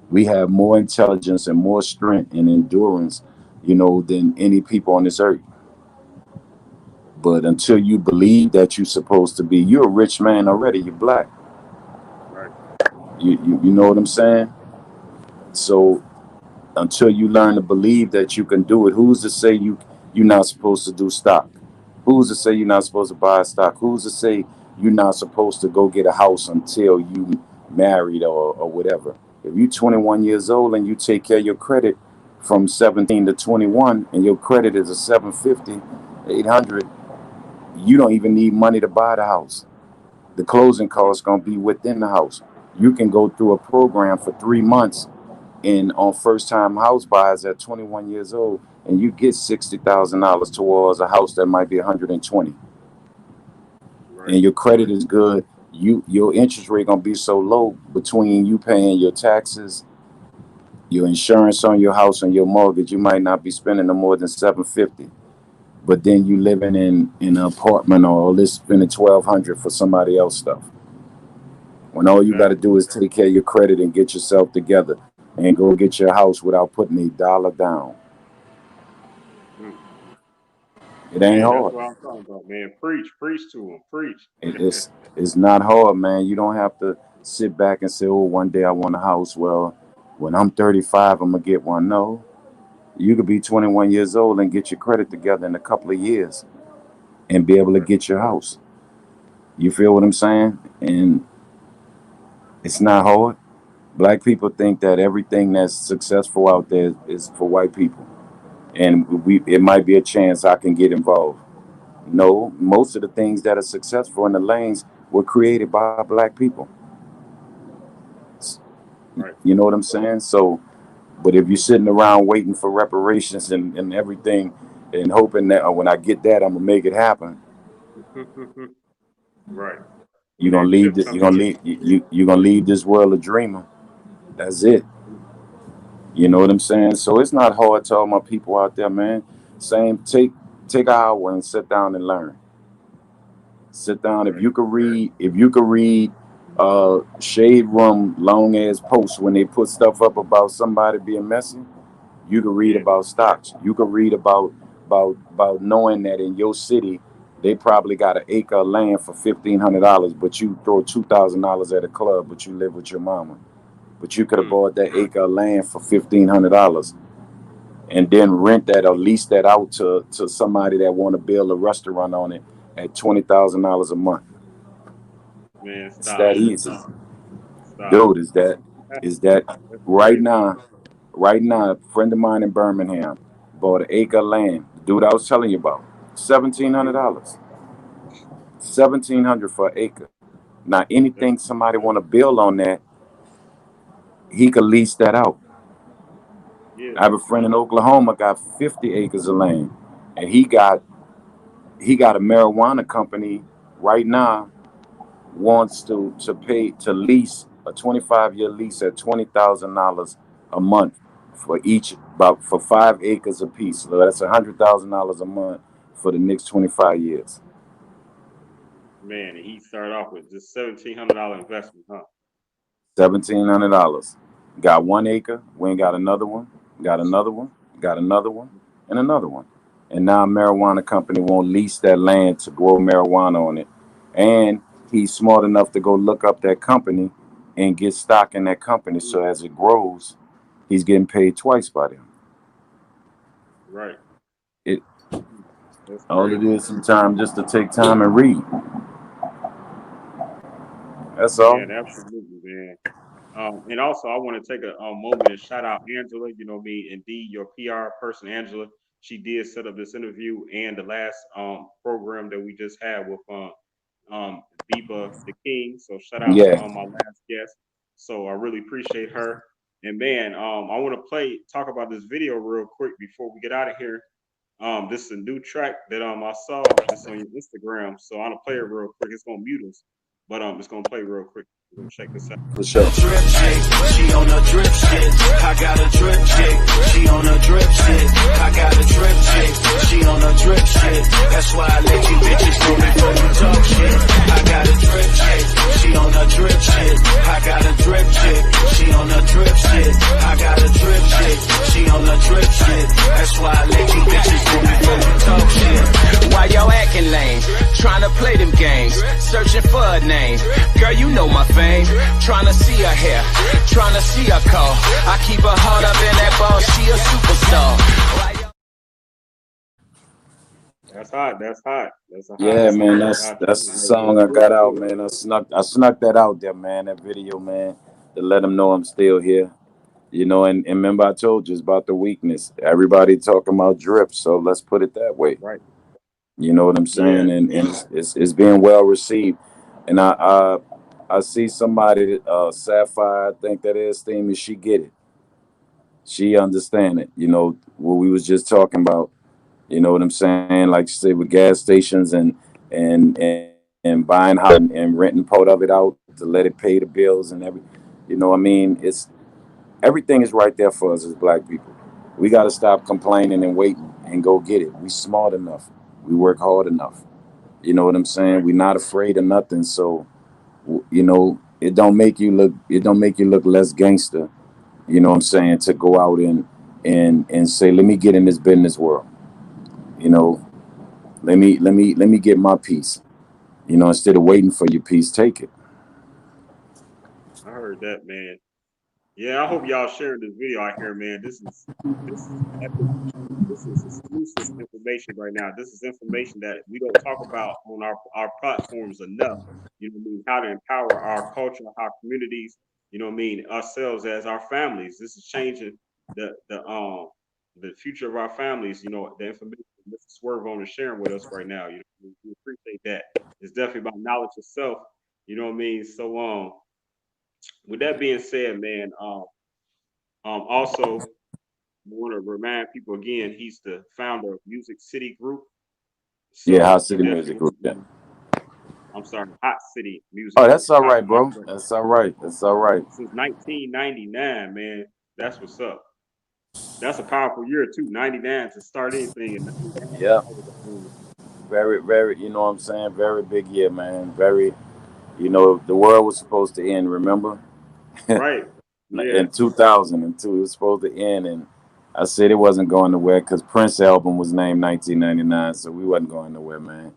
We have more intelligence and more strength and endurance, you know, than any people on this earth. But until you believe that you're supposed to be, you're a rich man already. You're black. Right. You know what I'm saying? So until you learn to believe that you can do it, who's to say you're not supposed to do stock? Who's to say you're not supposed to buy a stock? Who's to say you're not supposed to go get a house until you married or whatever? If you're 21 years old and you take care of your credit from 17 to 21, and your credit is a 750, 800, you don't even need money to buy the house. The closing cost going to be within the house. You can go through a program for 3 months and on first-time house buyers at 21 years old, and you get $60,000 towards a house that might be 120. Right. And your credit is good. Your interest rate gonna be so low between you paying your taxes, your insurance on your house, and your mortgage. You might not be spending no more than $750. But then you living in an apartment, or let's spending $1,200 for somebody else stuff. When all you got to do is take care of your credit and get yourself together and go get your house without putting $1 down. It ain't hard. That's what I'm talking about, man. Preach to them. Preach. It's not hard, man. You don't have to sit back and say, oh, one day I want a house. Well, when I'm 35, I'm going to get one. No. You could be 21 years old and get your credit together in a couple of years and be able to get your house. You feel what I'm saying? And it's not hard. Black people think that everything that's successful out there is for white people. And it might be a chance I can get involved. No, most of the things that are successful in the lanes were created by black people. Right. You know what I'm saying? So, but if you're sitting around waiting for reparations and everything and hoping that when I get that, I'm gonna make it happen. Right. You're gonna leave this world a dreamer. That's it. You know what I'm saying? So it's not hard to all my people out there, man. Take an hour and sit down and learn. Sit down. If you could read Shade Room long ass posts when they put stuff up about somebody being messy, you could read about stocks. You could read about knowing that in your city they probably got an acre of land for $1,500, but you throw $2,000 at a club, but you live with your mama. But you could have bought that acre of land for $1,500, and then rent that or lease that out to somebody that want to build a restaurant on it at $20,000 a month. Man, It's stop. that easy, Stop. dude. Is that That's right crazy. now? Right now, a friend of mine in Birmingham bought an acre of land. The dude I was telling you about, $1,700, $1,700 for an acre. Now, That's anything somebody want to build on that, he could lease that out. yeah, I have a friend in Oklahoma got 50 acres of land, and he got a marijuana company right now wants to pay to lease a 25-year lease at $20,000 a month for each about for 5 acres apiece. So that's $100,000 a month for the next 25 years. man. And he started off with just $1,700 investment, huh? $1,700. Got 1 acre. We ain't got another one. Got another one. Got another one, and another one. And now a marijuana company won't lease that land to grow marijuana on it. And he's smart enough to go look up that company and get stock in that company. So as it grows, he's getting paid twice by them. Right. It That's all it crazy. is sometimes just to take time and read. That's Yeah, all. absolutely, man. And also, I want to take a moment and shout out Angela. You know me, indeed, your PR person, Angela. She did set up this interview and the last program that we just had with Biba the King. So shout out to Yeah. my last guest. So I really appreciate her. And man, I want to talk about this video real quick before we get out of here. This is a new track that I saw this on your Instagram. So I'm gonna play it real quick. It's gonna mute us, but it's gonna play real quick. We're gonna check this out. For sure. Drip chick, she on a drip shit. I got a drip chick, she on a drip shit. I got a drip chick, she on a drip shit. That's why I let you bitches know before you talk shit. I got a drip chick, she on a drip shit. I got a drip chick, she on a drip shit. I got a drip chick, she on a drip shit. That's why I let you bitches know before you talk shit. Why y'all acting lame? Trying to play them games, searching for a name. Girl, you know my fame. Trying to see her hair, trying to see her call. I keep her heart up in that ball, she a superstar. That's hot. That's hot. That's a hot Yeah, man, song. that's the song I got out, man. I snuck that out there, man. That video, man, to let them know I'm still here. And remember I told you it's about the weakness. Everybody talking about drip, so let's put it that way. Right. You know what I'm Yeah. saying? And it's being well received. And I see somebody, Sapphire, I think that is theme, she get it. She understand it. What we was just talking about. You know what I'm saying? Like you say with gas stations and buying house and renting part of it out to let it pay the bills and every. I mean, it's everything is right there for us as black people. We got to stop complaining and waiting and go get it. We smart enough. We work hard enough. You know what I'm saying? Right. We're not afraid of nothing. So, it don't make you look less gangster. You know what I'm saying? To go out and say, let me get in this business world. You know, let me get my piece. Instead of waiting for your piece, take it. I heard that, man. Yeah, I hope y'all sharing this video out here, man. This is epic. This is exclusive information right now. This is information that we don't talk about on our platforms enough. You know what I mean? How to empower our culture, our communities, you know what I mean, ourselves as our families. This is changing the future of our families, the information Mr. Swerve On is sharing with us right now. We appreciate that. It's definitely about knowledge itself, you know what I mean? So with that being said, man, also I want to remind people again, he's the founder of Music City Group. Yeah, So Hot you City definitely Music want Group. to Yeah. I'm sorry, Hot City Music Oh, Group. that's all My right, bro. friend. That's all right. That's all right. Since 1999, man. That's what's up. That's a powerful year too. 99 to start anything in 99. Yeah. That was a boom. Very, very. You know what I'm saying? Very big year, man. Very. The world was supposed to end. Remember? Right. Yeah. In 2002, it was supposed to end, and I said it wasn't going nowhere because Prince album was named 1999, so we wasn't going nowhere, man.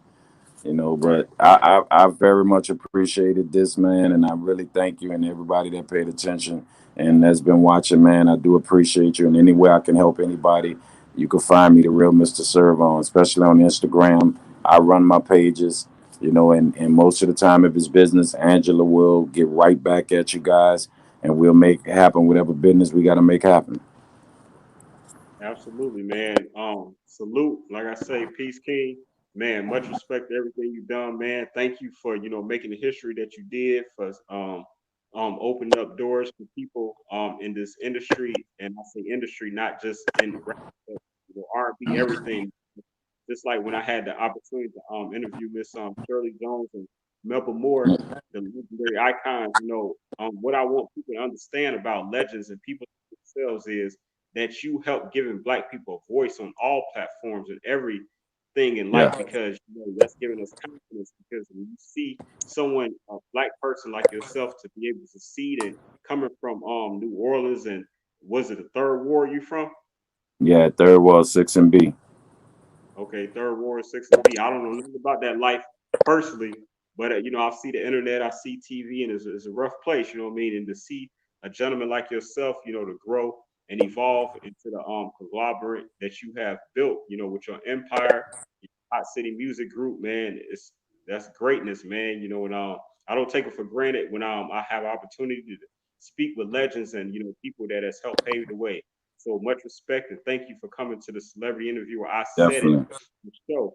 But I very much appreciated this, man, and I really thank you and everybody that paid attention and that's been watching, man. I do appreciate you, and any way I can help anybody, you can find me, the real Mr. SERV On, especially on Instagram. I run my pages, and most of the time, if it's business, Angela will get right back at you guys, and we'll make happen whatever business we got to make happen. Absolutely, man. Salute. Like I say, peace, King. Man, much respect to everything you've done, man. Thank you for, making the history that you did, for opening up doors for people in this industry. And I say industry, not just in rap, but, R&B, everything. Just like when I had the opportunity to interview Miss Shirley Jones and Melba Moore, the legendary icons, what I want people to understand about legends and people themselves is that you help giving Black people a voice on all platforms and everything in life, Yeah. because that's giving us confidence, because when you see someone, a Black person like yourself, to be able to succeed and coming from New Orleans, and was it the Third Ward you from? Yeah, Third Ward 6 and B. Okay, Third Ward, 6 and B. I don't know nothing about that life personally, but I see the internet, I see TV, and it's a rough place, you know what I mean? And to see a gentleman like yourself, to grow and evolve into the conglomerate that you have built, with your empire, Hotcitymusicgroup, man, that's greatness, man. And I don't take it for granted when I have opportunity to speak with legends and people that has helped pave the way. So much respect, and thank you for coming to the celebrity interview where I said it. Definitely. Show.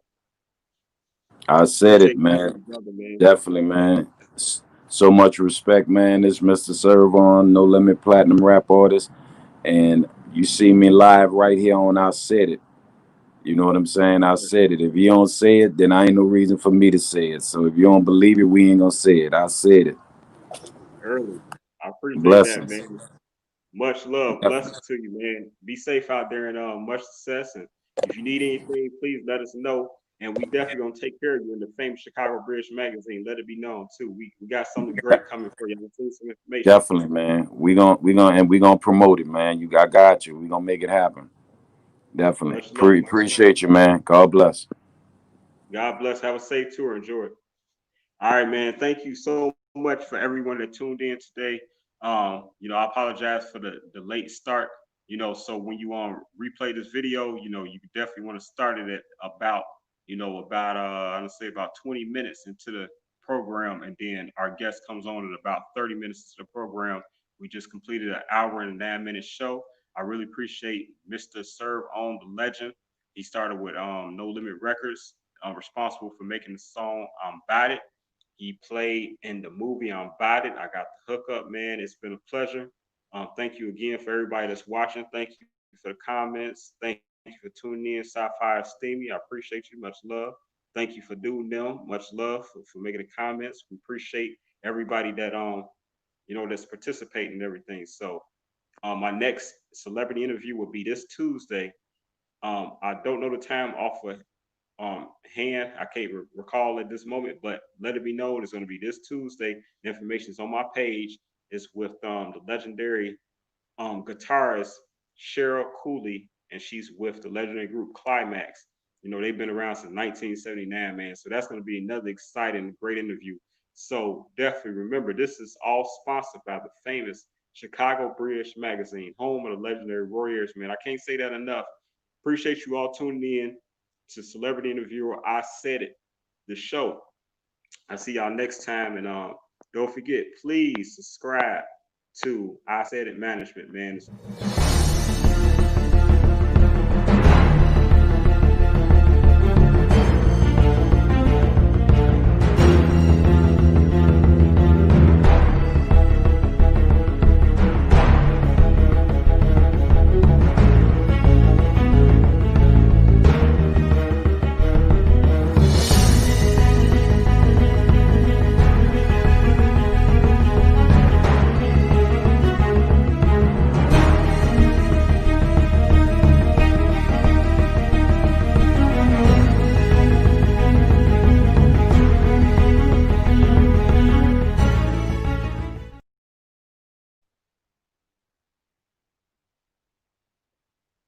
I said it, Appreciate you, man. brother, man. Definitely, man. So much respect, man. It's Mr. SERV On, No Limit Platinum Rap Artist. And you see me live right here on I Said It. You know what I'm saying? I said it. If you don't say it, then I ain't no reason for me to say it. So if you don't believe it, we ain't gonna say it. I said it. Early. I appreciate that, Blessings. man. Much love. Definitely. Blessings to you, man. Be safe out there, and much success. And if you need anything, please let us know. And we definitely gonna take care of you in the famous Chicago British magazine. Let it be known too. We got something great coming for you. I'm gonna send you some information. Definitely, man. We gonna promote it, man. I got you. We gonna make it happen. Definitely. Much love. Appreciate you, man. God bless. God bless. Have a safe tour. Enjoy it. All right, man. Thank you so much for everyone that tuned in today. I apologize for the late start. So when you replay this video, you definitely want to start it at about, I'm gonna say about 20 minutes into the program, and then our guest comes on at about 30 minutes into the program. We just completed an hour and a 9-minute show. I really appreciate Mr. SERV On, the legend. He started with No Limit Records, responsible for making the song Bite It. He played in the movie It. I got the hookup, man. It's been a pleasure. Thank you again for everybody that's watching. Thank you for the comments. Thank you for tuning in. Sci-Fi Steamy, I appreciate you. Much love. Thank you for doing them. Much love for making the comments. We appreciate everybody that that's participating and everything. So my next celebrity interview will be this Tuesday. I don't know the time off of hand. I can't recall at this moment, but let it be known it's going to be this Tuesday. The information is on my page. It's with the legendary guitarist Cheryl Cooley, and she's with the legendary group Climax. They've been around since 1979, man. So that's going to be another exciting, great interview. So definitely remember, this is all sponsored by the famous Chicago British magazine, home of the legendary Warriors, man. I can't say that enough. Appreciate you all tuning in to Celebrity Interviewer I Said It, the show. I see y'all next time, and don't forget, please subscribe to I Said It Management, man.